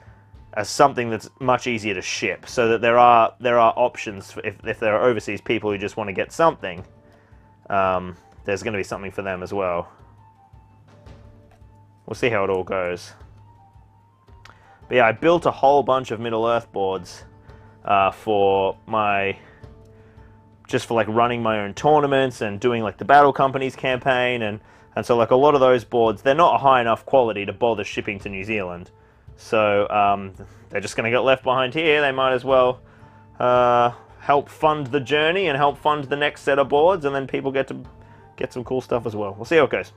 something that's much easier to ship, so that there are options if there are overseas people who just want to get something. There's going to be something for them as well. We'll see how it all goes. But yeah, I built a whole bunch of Middle-earth boards for my... just for like running my own tournaments and doing like the Battle Companies campaign, and so like a lot of those boards, they're not high enough quality to bother shipping to New Zealand. So they're just going to get left behind here. They might as well help fund the journey and help fund the next set of boards, and then people get to get some cool stuff as well. We'll see how it goes.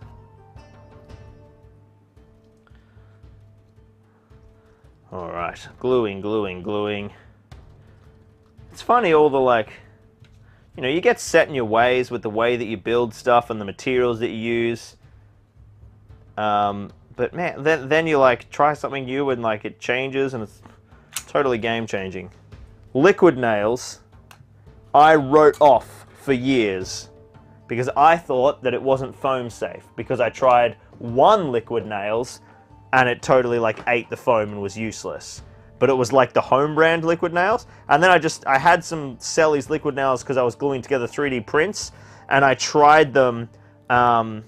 Alright, gluing. It's funny, all the like... You know, you get set in your ways with the way that you build stuff and the materials that you use. But man, then you like try something new and like it changes and it's totally game changing. Liquid nails, I wrote off for years because I thought that it wasn't foam safe, because I tried one liquid nails and it totally like ate the foam and was useless. But it was like the home brand liquid nails. And then I had some Selly's liquid nails because I was gluing together 3D prints, and I tried them. Brandon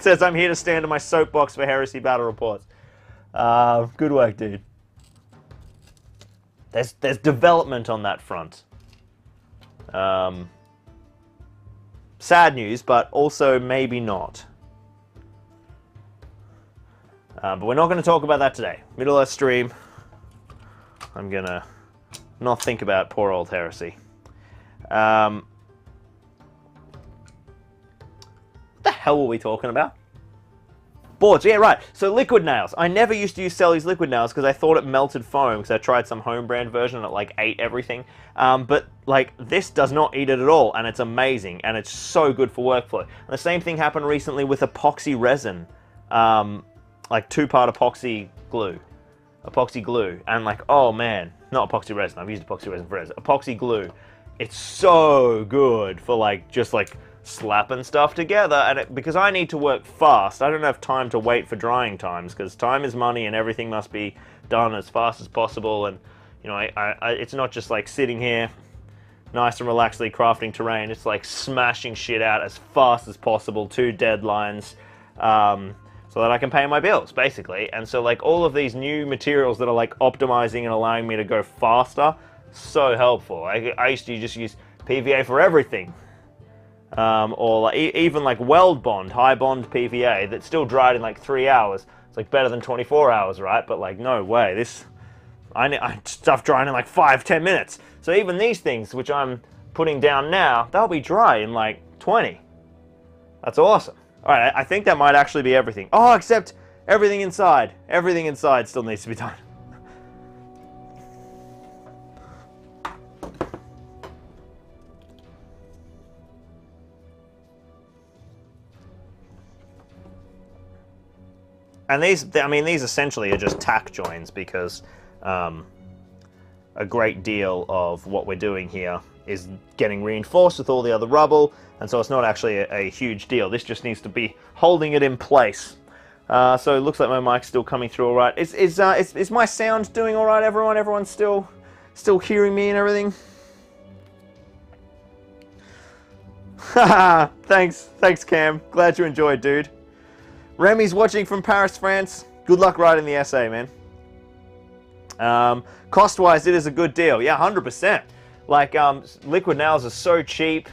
says, I'm here to stand on my soapbox for Heresy Battle Reports. Good work, dude. There's development on that front. Sad news, but also maybe not. But we're not going to talk about that today. Middle-earth stream. I'm going to not think about poor old Heresy. What the hell were we talking about? Boards, yeah, right. So liquid nails. I never used to use Selly's liquid nails because I thought it melted foam, because I tried some home brand version and it like ate everything. But like this does not eat it at all, and it's amazing, and it's so good for workflow. And the same thing happened recently with epoxy resin. Like 2-part epoxy glue, and like, oh man, not epoxy resin. I've used epoxy resin for resin. Epoxy glue, it's so good for like just like slapping stuff together, and because I need to work fast, I don't have time to wait for drying times, because time is money and everything must be done as fast as possible. And you know, it's not just like sitting here nice and relaxedly crafting terrain. It's like smashing shit out as fast as possible to deadlines, so that I can pay my bills, basically. And so like all of these new materials that are like optimizing and allowing me to go faster, so helpful. I used to just use PVA for everything. Or like, even like weld bond, high bond PVA that still dried in like 3 hours. It's like better than 24 hours, right? But like, no way, I stuff drying in like 5-10 minutes. So even these things, which I'm putting down now, they'll be dry in like 20. That's awesome. All right, I think that might actually be everything. Oh, except everything inside. Everything inside still needs to be done. And these, I mean, these essentially are just tack joins, because a great deal of what we're doing here is getting reinforced with all the other rubble, and so it's not actually a huge deal. This just needs to be holding it in place. So it looks like my mic's still coming through all right. Is my sound doing all right, everyone? Everyone's still hearing me and everything? Haha, thanks, Cam. Glad you enjoyed, dude. Remy's watching from Paris, France. Good luck writing the essay, man. Cost-wise, it is a good deal. Yeah, 100%. Like, liquid nails are so cheap.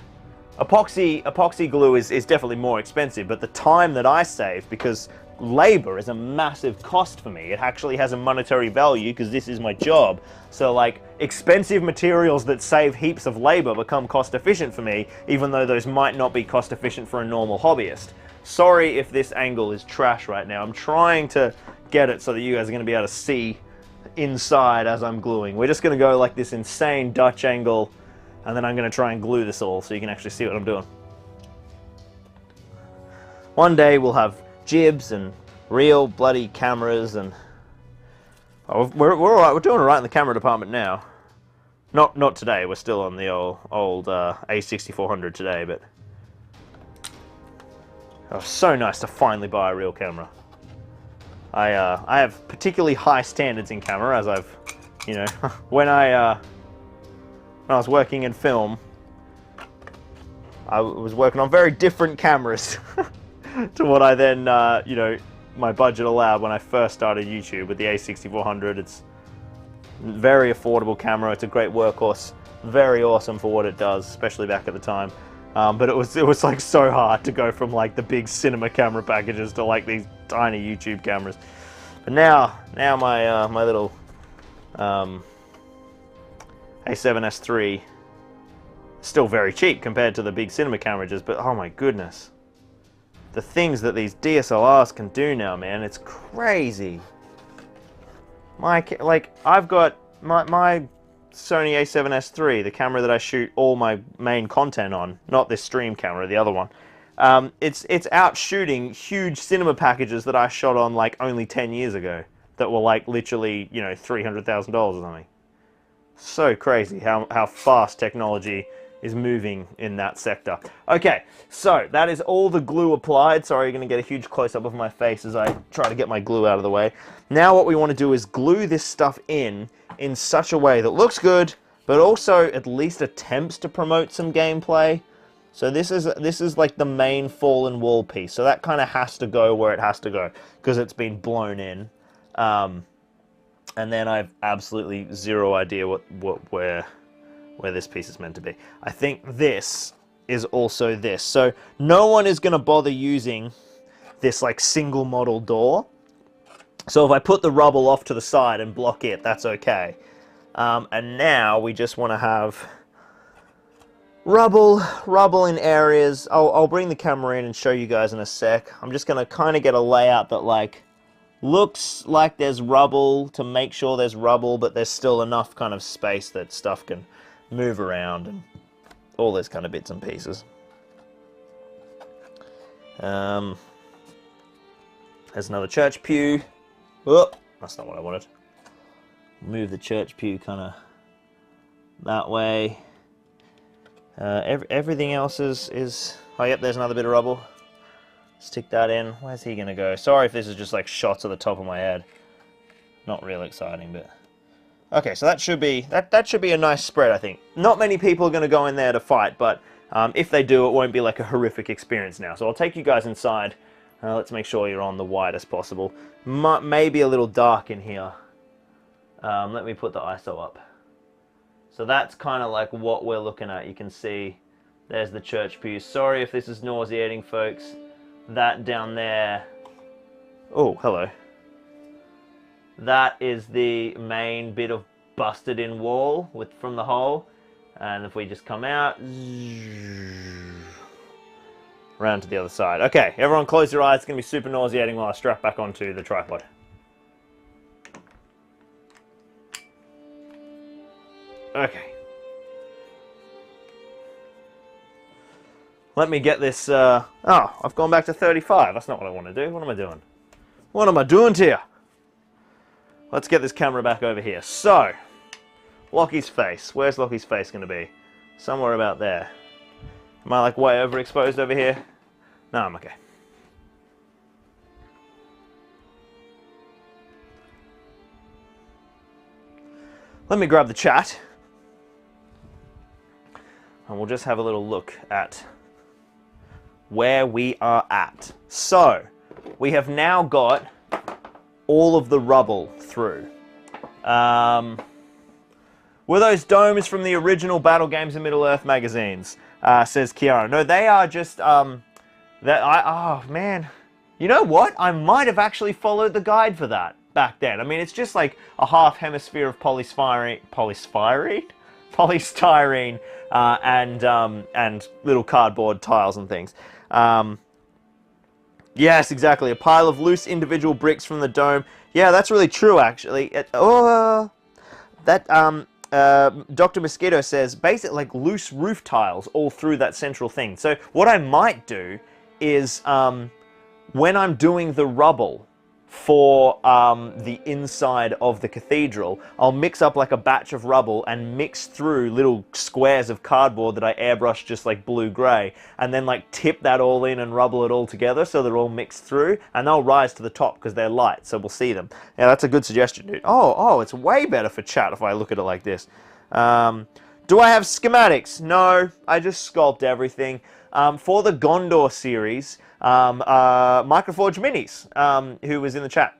Epoxy glue is definitely more expensive, but the time that I save, because labor is a massive cost for me. It actually has a monetary value because this is my job. So like, expensive materials that save heaps of labor become cost efficient for me, even though those might not be cost efficient for a normal hobbyist. Sorry if this angle is trash right now. I'm trying to get it so that you guys are going to be able to see inside as I'm gluing. We're just going to go like this insane Dutch angle, and then I'm going to try and glue this all so you can actually see what I'm doing. One day we'll have jibs and real bloody cameras, and oh, we're all right. We're doing all right in the camera department now. Not today. We're still on the old A6400 today, but oh, so nice to finally buy a real camera. I have particularly high standards in camera, as I've, you know, when I was working in film, I was working on very different cameras to what I then, you know, my budget allowed when I first started YouTube with the A6400. It's a very affordable camera. It's a great workhorse. Very awesome for what it does, especially back at the time. But it was like so hard to go from like the big cinema camera packages to like these tiny YouTube cameras. But now my my little A7S III, still very cheap compared to the big cinema cameras, but oh my goodness, the things that these DSLRs can do now, man, it's crazy. I've got my Sony A7S III, the camera that I shoot all my main content on, not this stream camera, the other one. It's out shooting huge cinema packages that I shot on like only 10 years ago that were like literally, you know, $300,000 or something. So crazy how fast technology is moving in that sector. Okay, so that is all the glue applied. Sorry, you're going to get a huge close-up of my face as I try to get my glue out of the way. Now what we want to do is glue this stuff in such a way that looks good, but also at least attempts to promote some gameplay. So this is like the main fallen wall piece. So that kind of has to go where it has to go because it's been blown in. And then I've absolutely zero idea where this piece is meant to be. I think this is also this. So no one is going to bother using this like single model door. So if I put the rubble off to the side and block it, that's okay. And now we just want to have rubble in areas. I'll bring the camera in and show you guys in a sec. I'm just going to kind of get a layout that like looks like there's rubble to make sure there's rubble, but there's still enough kind of space that stuff can move around and all those kind of bits and pieces. There's another church pew. Oh, that's not what I wanted. Move the church pew kind of that way. Everything else is... Oh, yep, there's another bit of rubble. Stick that in. Where's he going to go? Sorry if this is just like shots at the top of my head. Not real exciting, but... Okay, so that should be that should be a nice spread, I think. Not many people are going to go in there to fight, but if they do, it won't be like a horrific experience now. So I'll take you guys inside. Let's make sure you're on the widest possible. Maybe a little dark in here. Let me put the ISO up. So that's kind of like what we're looking at. You can see there's the church pews. Sorry if this is nauseating, folks. That down there... Oh, hello. That is the main bit of busted in wall from the hole. And if we just come out... Round to the other side. Okay, everyone close your eyes. It's going to be super nauseating while I strap back onto the tripod. Okay. Let me get this... Oh, I've gone back to 35. That's not what I want to do. What am I doing? What am I doing here? Let's get this camera back over here. So, Lockie's face. Where's Lockie's face going to be? Somewhere about there. Am I like way overexposed over here? No, I'm okay. Let me grab the chat. And we'll just have a little look at where we are at. So, we have now got all of the rubble through. Were those domes from the original Battle Games in Middle-earth magazines? Says Kiara. No, they are just, oh man. You know what? I might have actually followed the guide for that back then. I mean, it's just like a half hemisphere of polystyrene, and little cardboard tiles and things. Yes, exactly. A pile of loose individual bricks from the dome. Yeah, that's really true, actually. Dr. Mosquito says, basically like loose roof tiles all through that central thing. So what I might do is, when I'm doing the rubble for the inside of the cathedral, I'll mix up like a batch of rubble and mix through little squares of cardboard that I airbrush just like blue-grey, and then like tip that all in and rubble it all together so they're all mixed through, and they'll rise to the top because they're light, so we'll see them. Yeah, that's a good suggestion, dude. Oh, it's way better for chat if I look at it like this. Do I have schematics? No, I just sculpt everything. For the Gondor series, Microforge Minis, who was in the chat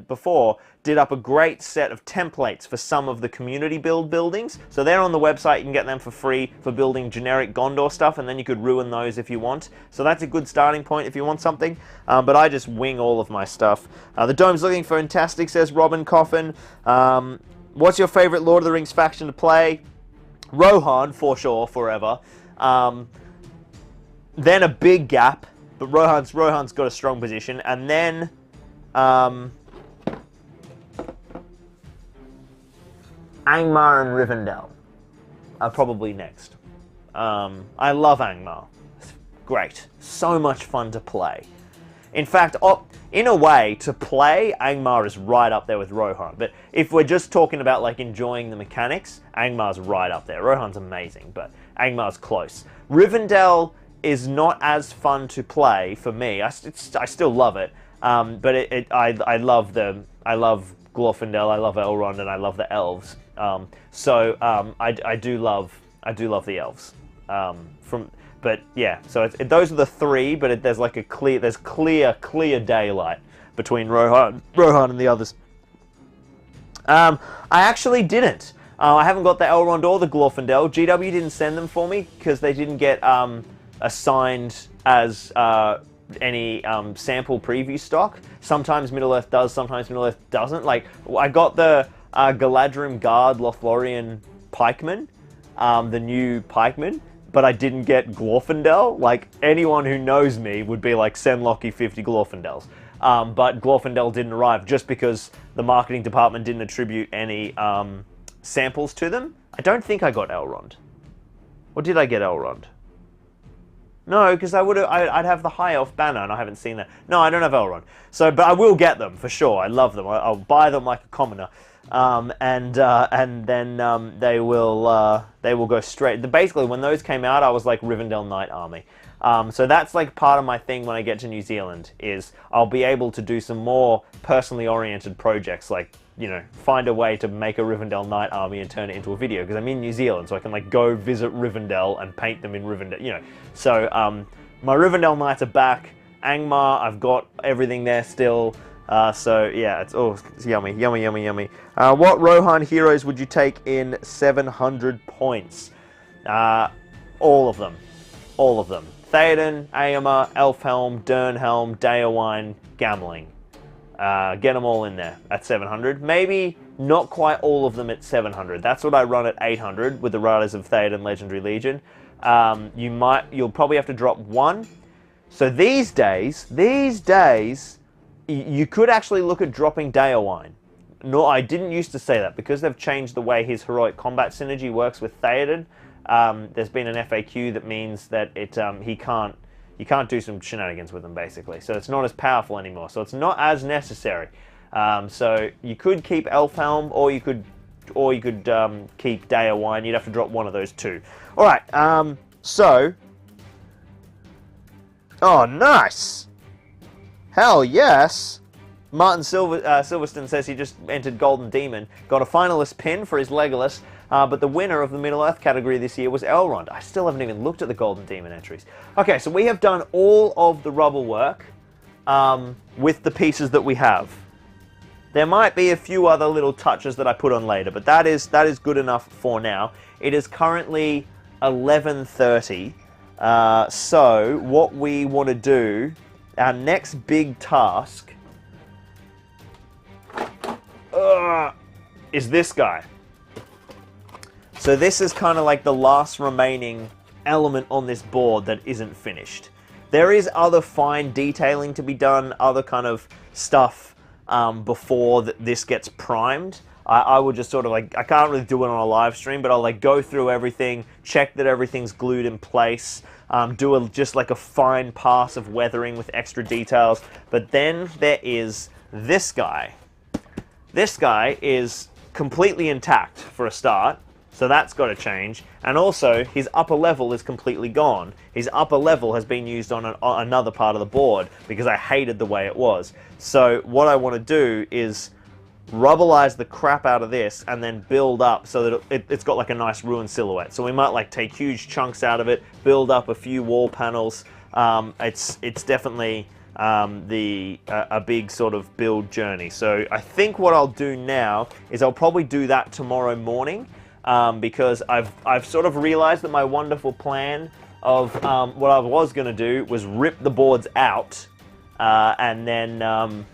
before, did up a great set of templates for some of the community buildings. So they're on the website. You can get them for free for building generic Gondor stuff, and then you could ruin those if you want. So that's a good starting point if you want something. But I just wing all of my stuff. The dome's looking fantastic, says Robin Coffin. What's your favorite Lord of the Rings faction to play? Rohan, for sure, forever. Then a big gap, but Rohan's got a strong position, and then Angmar and Rivendell are probably next. I love Angmar. It's great. So much fun to play. In fact, in a way, to play, Angmar is right up there with Rohan. But if we're just talking about like enjoying the mechanics, Angmar's right up there. Rohan's amazing, but Angmar's close. Rivendell is not as fun to play for me. I still love it, but I love Glorfindel, I love Elrond, and I love the elves. I do love the elves. But yeah, so those are the three. But there's like clear daylight between Rohan and the others. I actually didn't. I haven't got the Elrond or the Glorfindel. GW didn't send them for me because they didn't get assigned as any sample preview stock. Sometimes Middle-earth does, sometimes Middle-earth doesn't. Like, I got the Galadrim Guard Lothlorien Pikeman, the new Pikeman, but I didn't get Glorfindel. Like, anyone who knows me would be like, send Lockie 50 Glorfindels. But Glorfindel didn't arrive just because the marketing department didn't attribute any samples to them. I don't think I got Elrond. Or did I get Elrond? No, because I'd have the High Elf banner, and I haven't seen that. No, I don't have Elrond. So, but I will get them, for sure. I love them. I'll buy them like a commoner. and then they will go straight. Basically, when those came out, I was like Rivendell Knight Army. So that's like part of my thing when I get to New Zealand, is I'll be able to do some more personally oriented projects, like, you know, find a way to make a Rivendell Knight Army and turn it into a video, because I'm in New Zealand, so I can like go visit Rivendell and paint them in Rivendell, you know. So my Rivendell Knights are back. Angmar, I've got everything there still. So yeah, it's yummy, yummy, yummy, yummy. What Rohan heroes would you take in 700 points? All of them. All of them. Theoden, Aemma, Elfhelm, Dernhelm, Daewine, Gamling. Get them all in there at 700. Maybe not quite all of them at 700. That's what I run at 800 with the Riders of Theoden Legendary Legion. You'll probably have to drop one. So these days, you could actually look at dropping Daewine. No, I didn't used to say that, because they've changed the way his heroic combat synergy works with Theoden. There's been an FAQ that means that you can't do some shenanigans with him, basically. So it's not as powerful anymore. So it's not as necessary. So you could keep Elfhelm, or you could keep Daewine. You'd have to drop one of those two. All right. Oh, nice. Hell yes. Martin Silverstone says he just entered Golden Demon, got a finalist pin for his Legolas, but the winner of the Middle-earth category this year was Elrond. I still haven't even looked at the Golden Demon entries. Okay, so we have done all of the rubble work with the pieces that we have. There might be a few other little touches that I put on later, but that is good enough for now. It is currently 11:30, so what we want to do, our next big task, is this guy. So this is kind of like the last remaining element on this board that isn't finished. There is other fine detailing to be done, other kind of stuff before this gets primed. I will just sort of like, I can't really do it on a live stream, but I'll like go through everything, check that everything's glued in place, do just like a fine pass of weathering with extra details. But then there is this guy. This guy is completely intact for a start, so that's got to change. And also, his upper level is completely gone. His upper level has been used on another part of the board because I hated the way it was. So what I want to do is rubbleize the crap out of this and then build up so that it's got like a nice ruined silhouette. So we might like take huge chunks out of it, build up a few wall panels. It's definitely a big sort of build journey. So I think what I'll do now is I'll probably do that tomorrow morning, because I've sort of realized that my wonderful plan of what I was going to do was rip the boards out and then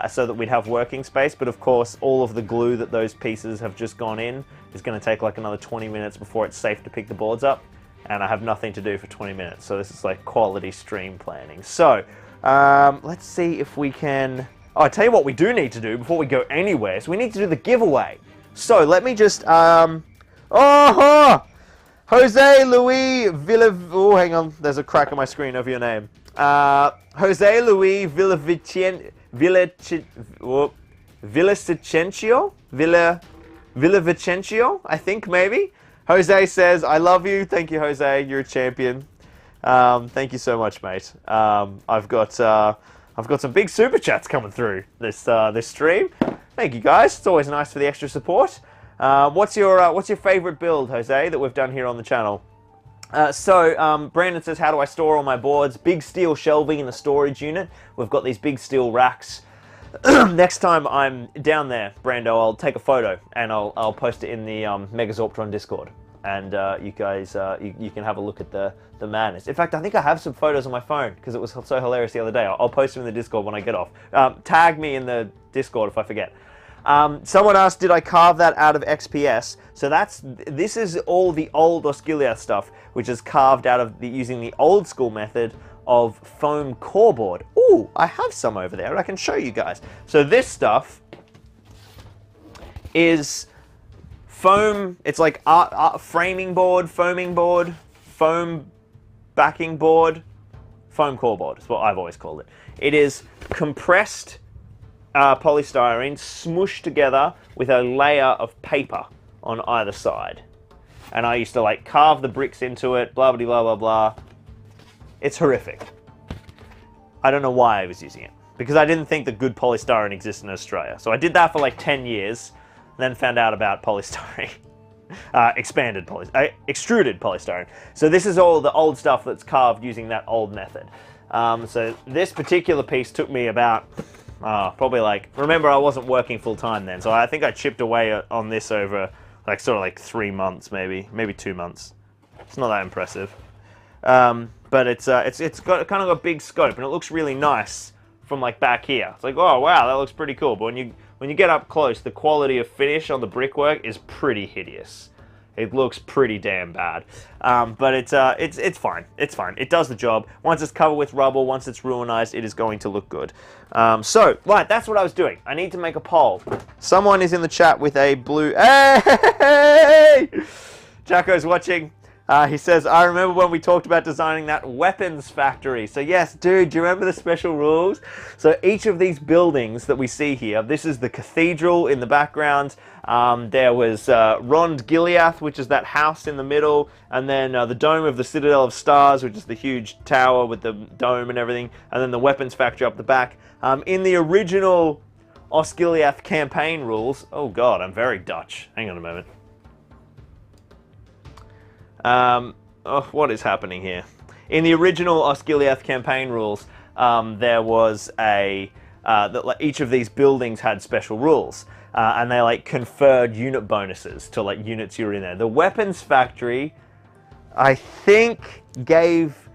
so that we'd have working space. But of course, all of the glue that those pieces have just gone in is going to take like another 20 minutes before it's safe to pick the boards up, and I have nothing to do for 20 minutes. So this is like quality stream planning. So let's see if we can... Oh, I tell you what we do need to do before we go anywhere. So we need to do the giveaway. So let me just... Jose Luis Villa... Oh, hang on. There's a crack on my screen over your name. Jose Luis Villavicencio? Villavicencio, I think, maybe. Jose says, I love you. Thank you, Jose. You're a champion. Thank you so much, mate. I've got some big super chats coming through this stream. Thank you, guys. It's always nice for the extra support. What's your favorite build, Jose, that we've done here on the channel? Brandon says, how do I store all my boards? Big steel shelving in the storage unit. We've got these big steel racks. Next time I'm down there, Brando, I'll take a photo and I'll post it in the Megazorptron Discord. And you guys, you can have a look at the madness. In fact, I think I have some photos on my phone because it was so hilarious the other day. I'll post them in the Discord when I get off. Tag me in the Discord if I forget. Someone asked, did I carve that out of XPS? So this is all the old Osgiliath stuff, which is carved out of using the old school method of foam core board. Ooh, I have some over there. I can show you guys. So this stuff is foam. It's like framing board, foaming board, foam backing board, foam core board is what I've always called it. It is compressed polystyrene smooshed together with a layer of paper on either side. And I used to like carve the bricks into it, blah, blah, blah, blah, blah. It's horrific. I don't know why I was using it, because I didn't think that good polystyrene existed in Australia. So I did that for like 10 years, then found out about polystyrene. Extruded polystyrene. So this is all the old stuff that's carved using that old method. So this particular piece took me about, probably like, remember I wasn't working full time then, so I think I chipped away on this over like sort of like 3 months, maybe 2 months. It's not that impressive. But it's got kind of a big scope, and it looks really nice from like back here. It's like, oh wow, that looks pretty cool. But when you get up close, the quality of finish on the brickwork is pretty hideous. It looks pretty damn bad. But it's fine. It's fine. It does the job. Once it's covered with rubble, once it's ruinized, it is going to look good. So, right, that's what I was doing. I need to make a poll. Someone is in the chat with a blue... Hey! Jacko's watching. He says, I remember when we talked about designing that weapons factory. So yes, dude, do you remember the special rules? So each of these buildings that we see here, this is the cathedral in the background. There was Osgiliath, which is that house in the middle. And then the dome of the Citadel of Stars, which is the huge tower with the dome and everything. And then the weapons factory up the back. In the original Osgiliath campaign rules... Oh god, I'm very Dutch. Hang on a moment. What is happening here? In the original Osgiliath campaign rules, there was that each of these buildings had special rules, and they like conferred unit bonuses to like units you were in there. The weapons factory, I think, gave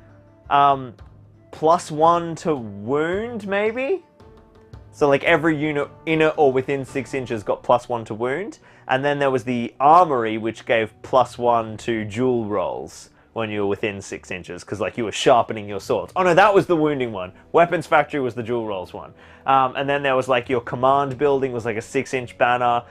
+1 to wound, maybe. So like every unit in it or within 6 inches got +1 to wound. And then there was the armory, which gave +1 to duel rolls when you were within 6 inches, because like you were sharpening your swords. Oh no, that was the wounding one. Weapons factory was the duel rolls one. And then there was like your command building was like a 6-inch banner.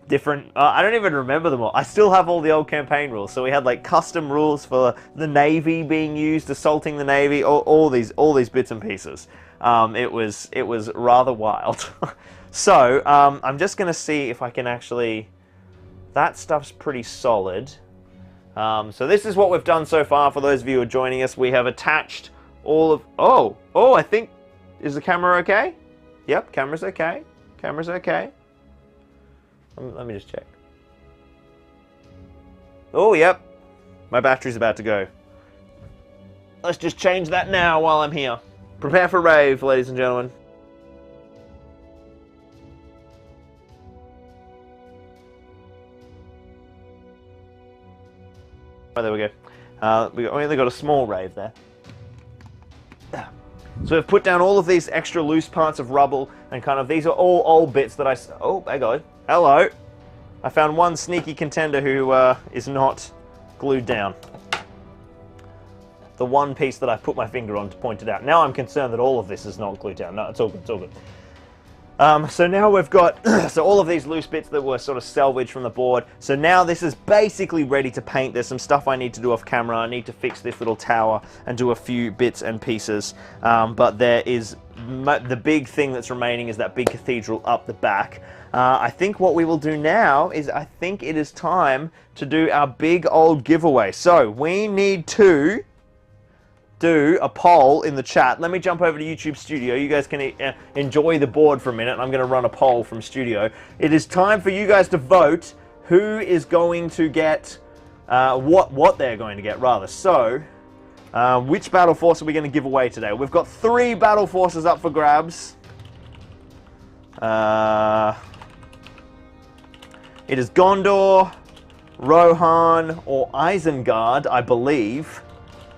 Different, I don't even remember them all. I still have all the old campaign rules. So we had like custom rules for the Navy being used, assaulting the Navy, all these bits and pieces. It was rather wild. So, I'm just going to see if I can actually... That stuff's pretty solid. So this is what we've done so far for those of you who are joining us. We have attached all of... Oh, I think... Is the camera okay? Yep, camera's okay. Camera's okay. Let me just check. Oh, yep. My battery's about to go. Let's just change that now while I'm here. Prepare for rave, ladies and gentlemen. Oh, there we go. We only got a small rave there. So we've put down all of these extra loose parts of rubble, and kind of these are all old bits that I... Oh, there you go. Hello. I found one sneaky contender who is not glued down. The one piece that I put my finger on to point it out. Now I'm concerned that all of this is not glued down. No, it's all good, it's all good. So now we've got so all of these loose bits that were sort of salvaged from the board. So now this is basically ready to paint. There's some stuff I need to do off camera. I need to fix this little tower and do a few bits and pieces. But there is the big thing that's remaining is that big cathedral up the back. I think what we will do now is I think it is time to do our big old giveaway. So we need to do a poll in the chat. Let me jump over to YouTube Studio. You guys can enjoy the board for a minute. I'm going to run a poll from Studio. It is time for you guys to vote who is going to get what they're going to get, rather. So, which battle force are we going to give away today? We've got 3 battle forces up for grabs. It is Gondor, Rohan, or Isengard, I believe.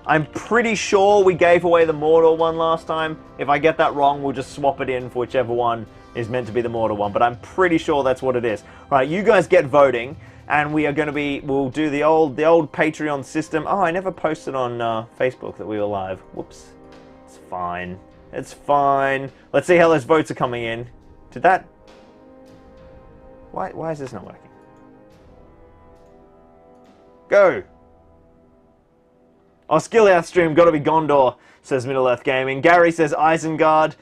I'm pretty sure we gave away the Mordor one last time. If I get that wrong, we'll just swap it in for whichever one is meant to be the Mordor one. But I'm pretty sure that's what it is. Right, you guys get voting, and we are going to be... We'll do the old Patreon system. Oh, I never posted on Facebook that we were live. Whoops. It's fine. It's fine. Let's see how those votes are coming in. Did that... Why is this not working? Go! Osgiliath stream, gotta be Gondor, says Middle-earth Gaming. Gary says Isengard.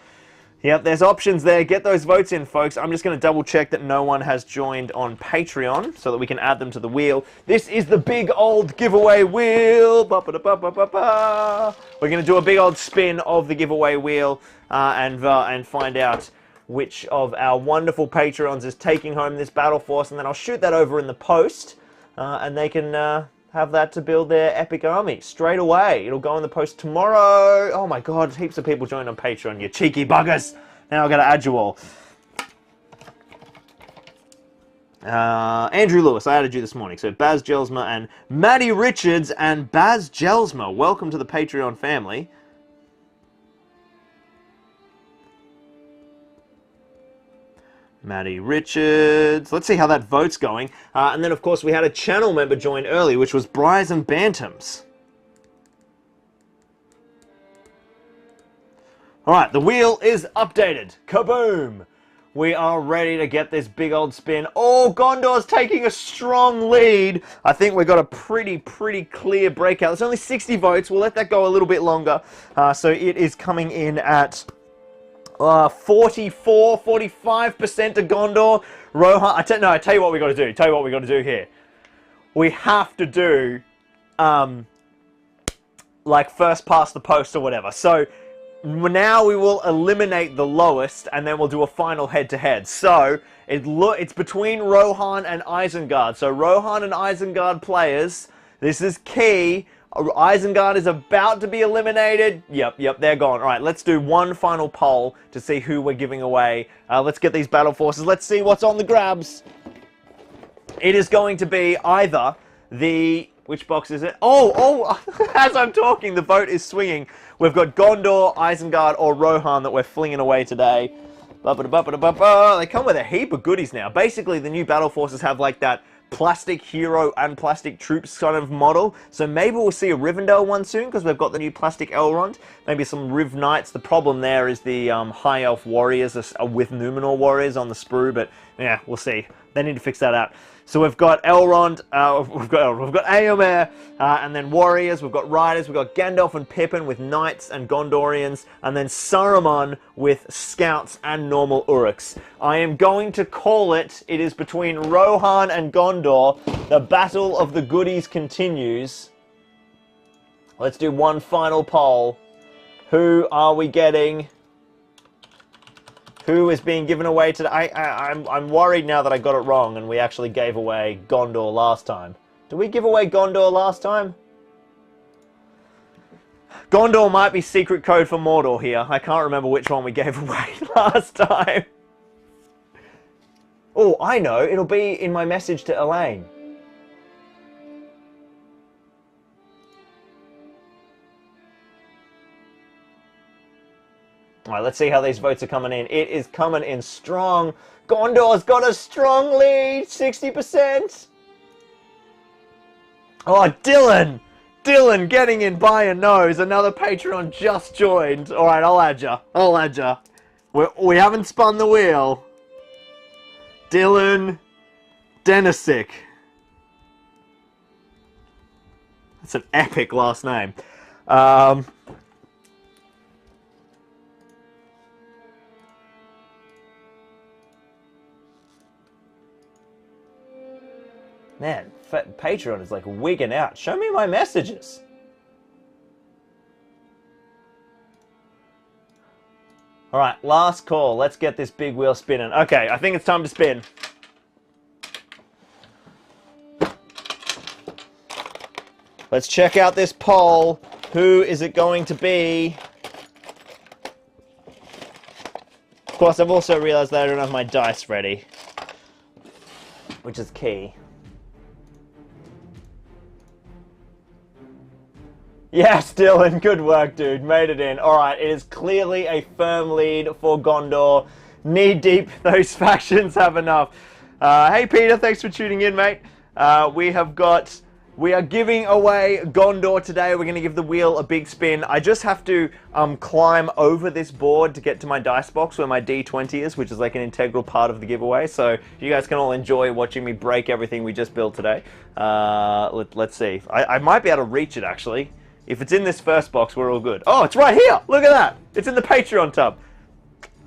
Yep, there's options there. Get those votes in, folks. I'm just going to double check that no one has joined on Patreon so that we can add them to the wheel. This is the big old giveaway wheel. Ba-ba-da-ba-ba-ba-ba. We're going to do a big old spin of the giveaway wheel and find out which of our wonderful Patreons is taking home this Battle Force, and then I'll shoot that over in the post, and they can have that to build their epic army straight away. It'll go in the post tomorrow. Oh my god, heaps of people joined on Patreon, you cheeky buggers. Now I've got to add you all. Andrew Lewis, I added you this morning. So Baz Gelsma and Maddie Richards and Baz Gelsma, welcome to the Patreon family. Maddie Richards. Let's see how that vote's going. And then, of course, we had a channel member join early, which was Bryson Bantams. All right, the wheel is updated. Kaboom! We are ready to get this big old spin. Oh, Gondor's taking a strong lead. I think we've got a pretty clear breakout. There's only 60 votes. We'll let that go a little bit longer. So it is coming in at 44, 45% to Gondor. Rohan, I tell you what we got to do. Tell you what we got to do here. We have to do, like first past the post or whatever. So now we will eliminate the lowest, and then we'll do a final head-to-head. So it's between Rohan and Isengard. So Rohan and Isengard players, this is key. Isengard is about to be eliminated. Yep, they're gone. All right, let's do one final poll to see who we're giving away. Let's get these battle forces. Let's see what's on the grabs. It is going to be either the... Which box is it? Oh, as I'm talking, the vote is swinging. We've got Gondor, Isengard, or Rohan that we're flinging away today. They come with a heap of goodies now. Basically, the new battle forces have like that plastic hero and plastic troops kind of model. So maybe we'll see a Rivendell one soon because we've got the new plastic Elrond. Maybe some Riv Knights. The problem there is the High Elf warriors are with Numenor warriors on the sprue, but yeah, we'll see. They need to fix that out. So we've got Elrond, we've got Éomer, and then warriors, we've got riders, we've got Gandalf and Pippin with knights and Gondorians, and then Saruman with scouts and normal Uruks. I am going to call it. It is between Rohan and Gondor. The battle of the goodies continues. Let's do one final poll. Who are we getting? Who is being given away today? I'm worried now that I got it wrong and we actually gave away Gondor last time. Did we give away Gondor last time? Gondor might be secret code for Mordor here. I can't remember which one we gave away last time. Oh, I know. It'll be in my message to Elaine. Alright, let's see how these votes are coming in. It is coming in strong. Gondor's got a strong lead, 60%. Oh, Dylan! Dylan getting in by a nose. Another Patreon just joined. Alright, I'll add ya. We haven't spun the wheel. Dylan Denisic. That's an epic last name. Man, Patreon is like wigging out. Show me my messages. Alright, last call. Let's get this big wheel spinning. Okay, I think it's time to spin. Let's check out this poll. Who is it going to be? Of course, I've also realized that I don't have my dice ready, which is key. Yes, Dylan, good work, dude. Made it in. Alright, it is clearly a firm lead for Gondor. Knee deep, those factions have enough. Hey, Peter, thanks for tuning in, mate. We are giving away Gondor today. We're going to give the wheel a big spin. I just have to climb over this board to get to my dice box where my D20 is, which is like an integral part of the giveaway. So you guys can all enjoy watching me break everything we just built today. Let's see. I might be able to reach it, actually. If it's in this first box, we're all good. Oh, it's right here! Look at that! It's in the Patreon tub.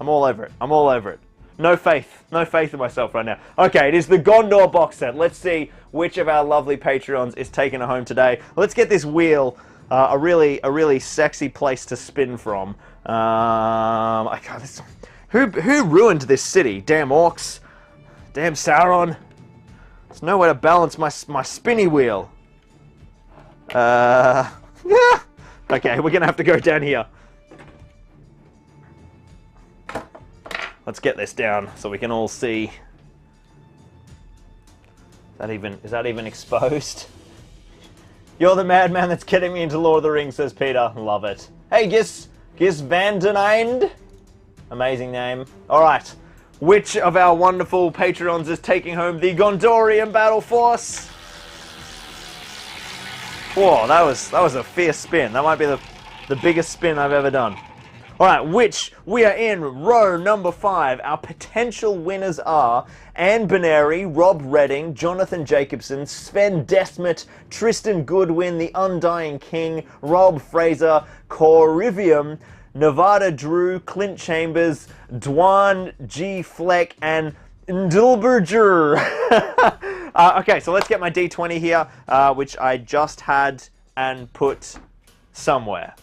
I'm all over it. I'm all over it. No faith in myself right now. Okay, it is the Gondor Box Set. Let's see which of our lovely Patreons is taking it home today. Let's get this wheel a really sexy place to spin from. Who ruined this city? Damn orcs. Damn Sauron. There's no way to balance my spinny wheel. Yeah. Okay, we're gonna have to go down here. Let's get this down so we can all see. Is that even exposed? You're the madman that's getting me into Lord of the Rings, says Peter. Love it. Hey, Gis Van den Einde. Amazing name. Alright. Which of our wonderful Patreons is taking home the Gondorian Battle Force? Whoa, that was a fierce spin. That might be the biggest spin I've ever done. Alright, which we are in row number 5. Our potential winners are Anne Benary, Rob Redding, Jonathan Jacobson, Sven Desmet, Tristan Goodwin, The Undying King, Rob Fraser, Corivium, Nevada Drew, Clint Chambers, Dwan G. Fleck, and Ndilberger. Okay, so let's get my D20 here, which I just had and put somewhere.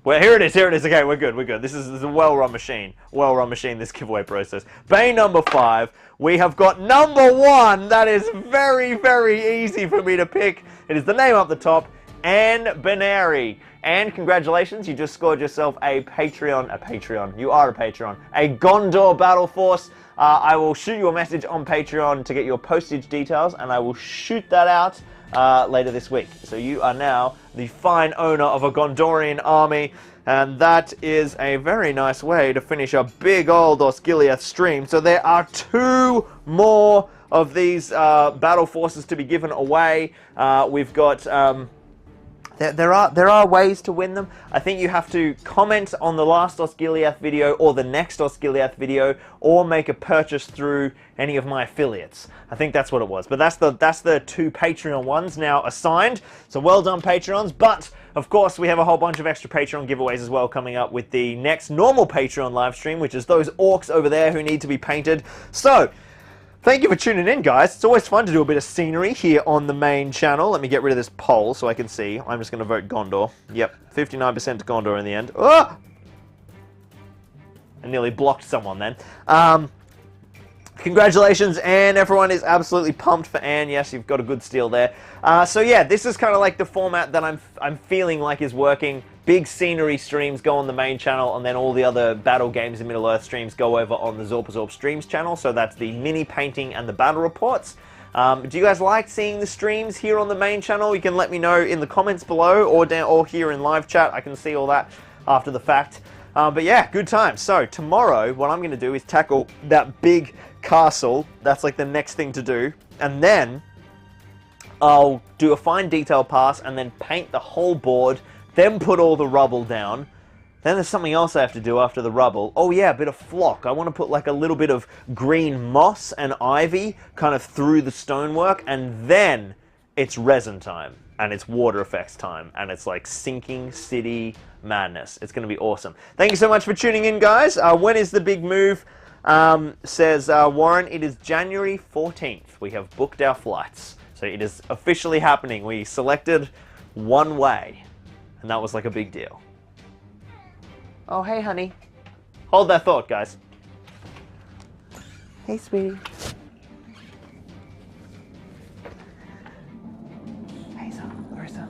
Well, here it is. Okay, we're good. This is a well-run machine. This giveaway process. Bay number 5. We have got number 1. That is very, very easy for me to pick. It is the name up the top, Anne Benary. And congratulations, you just scored yourself a Patreon. You are a Patreon. A Gondor Battle Force. I will shoot you a message on Patreon to get your postage details, and I will shoot that out later this week. So you are now the fine owner of a Gondorian army, and that is a very nice way to finish a big old Osgiliath stream. So there are 2 more of these battle forces to be given away. We've got there are ways to win them. I think you have to comment on the last Osgiliath video or the next Osgiliath video, or make a purchase through any of my affiliates. I think that's what it was. But that's the 2 Patreon ones now assigned. So well done, Patreons. But of course, we have a whole bunch of extra Patreon giveaways as well coming up with the next normal Patreon live stream, which is those orcs over there who need to be painted. So thank you for tuning in, guys. It's always fun to do a bit of scenery here on the main channel. Let me get rid of this poll so I can see. I'm just going to vote Gondor. Yep, 59% to Gondor in the end. Oh! I nearly blocked someone then. Congratulations, Anne. Everyone is absolutely pumped for Anne. Yes, you've got a good steal there. So yeah, this is kind of like the format that I'm feeling like is working. Big scenery streams go on the main channel, and then all the other battle games in Middle-earth streams go over on the Zorpazorp streams channel. So that's the mini painting and the battle reports. Do you guys like seeing the streams here on the main channel? You can let me know in the comments below, or here in live chat. I can see all that after the fact. But yeah, good times. So tomorrow, what I'm going to do is tackle that big castle. That's like the next thing to do. And then I'll do a fine detail pass and then paint the whole board, then put all the rubble down. Then there's something else I have to do after the rubble. Oh yeah, a bit of flock. I want to put like a little bit of green moss and ivy kind of through the stonework, and then it's resin time, and it's water effects time, and it's like sinking city madness. It's going to be awesome. Thank you so much for tuning in, guys. When is the big move? Says Warren, it is January 14th. We have booked our flights. So it is officially happening. We selected one way, and that was like a big deal. Oh, hey, honey. Hold that thought, guys. Hey, sweetie. Hey, son, Larissa.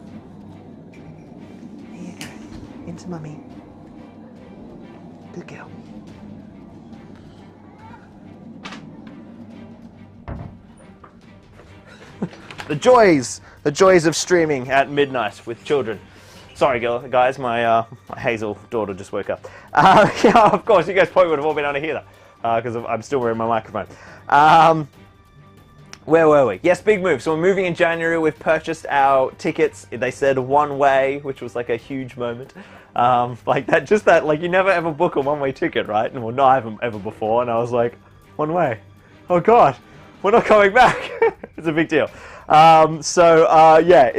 Here you go. Into mummy. Good girl. The joys of streaming at midnight with children. Sorry, guys, my Hazel daughter just woke up. Yeah, of course, you guys probably would have all been able to hear that because I'm still wearing my microphone. Where were we? Yes, big move. So we're moving in January. We've purchased our tickets. They said one way, which was like a huge moment. Like that, just that, like you never ever book a one-way ticket, right? And well, no, I haven't ever before. And I was like, one way. Oh God, we're not coming back. It's a big deal. Yeah,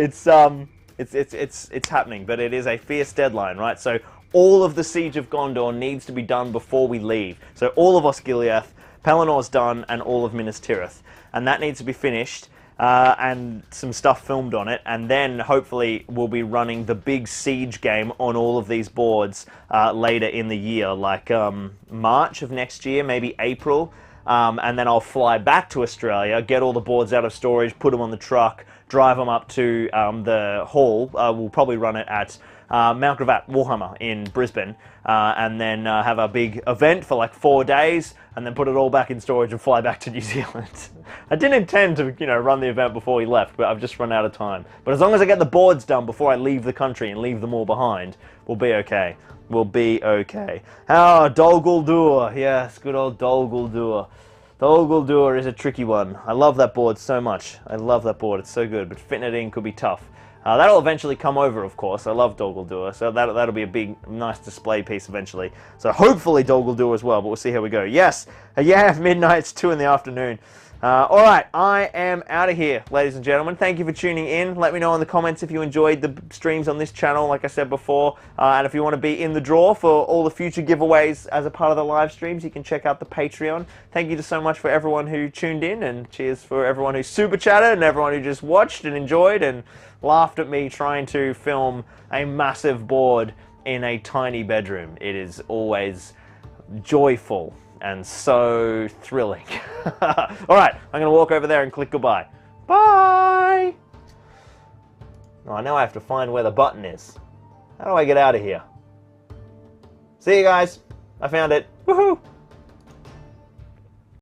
it's happening, but it is a fierce deadline, right? So all of the Siege of Gondor needs to be done before we leave. So all of Osgiliath, Pelinor's done, and all of Minas Tirith. And that needs to be finished, and some stuff filmed on it, and then hopefully we'll be running the big Siege game on all of these boards later in the year, like March of next year, maybe April. And then I'll fly back to Australia, get all the boards out of storage, put them on the truck, drive them up to the hall. We'll probably run it at Mount Gravatt Warhammer in Brisbane, and then have a big event for like 4 days, and then put it all back in storage and fly back to New Zealand. I didn't intend to, run the event before we left, but I've just run out of time. But as long as I get the boards done before I leave the country and leave them all behind, we'll be okay. We'll be okay. Ah, Dol Guldur. Yes, good old Dol Guldur. Dol Guldur is a tricky one. I love that board so much. I love that board. It's so good, but fitting it in could be tough. That'll eventually come over, of course. I love Dol Guldur, so that'll be a big, nice display piece eventually. So hopefully Dol Guldur as well, but we'll see how we go. Yes, yeah, midnight, it's 2 in the afternoon. All right, I am out of here, ladies and gentlemen. Thank you for tuning in. Let me know in the comments if you enjoyed the streams on this channel, like I said before. And if you want to be in the draw for all the future giveaways as a part of the live streams, you can check out the Patreon. Thank you so much for everyone who tuned in, and cheers for everyone who super chatted and everyone who just watched and enjoyed and laughed at me trying to film a massive board in a tiny bedroom. It is always joyful and so thrilling. All right, I'm going to walk over there and click goodbye. Bye! Oh, now I have to find where the button is. How do I get out of here? See you guys. I found it. Woohoo!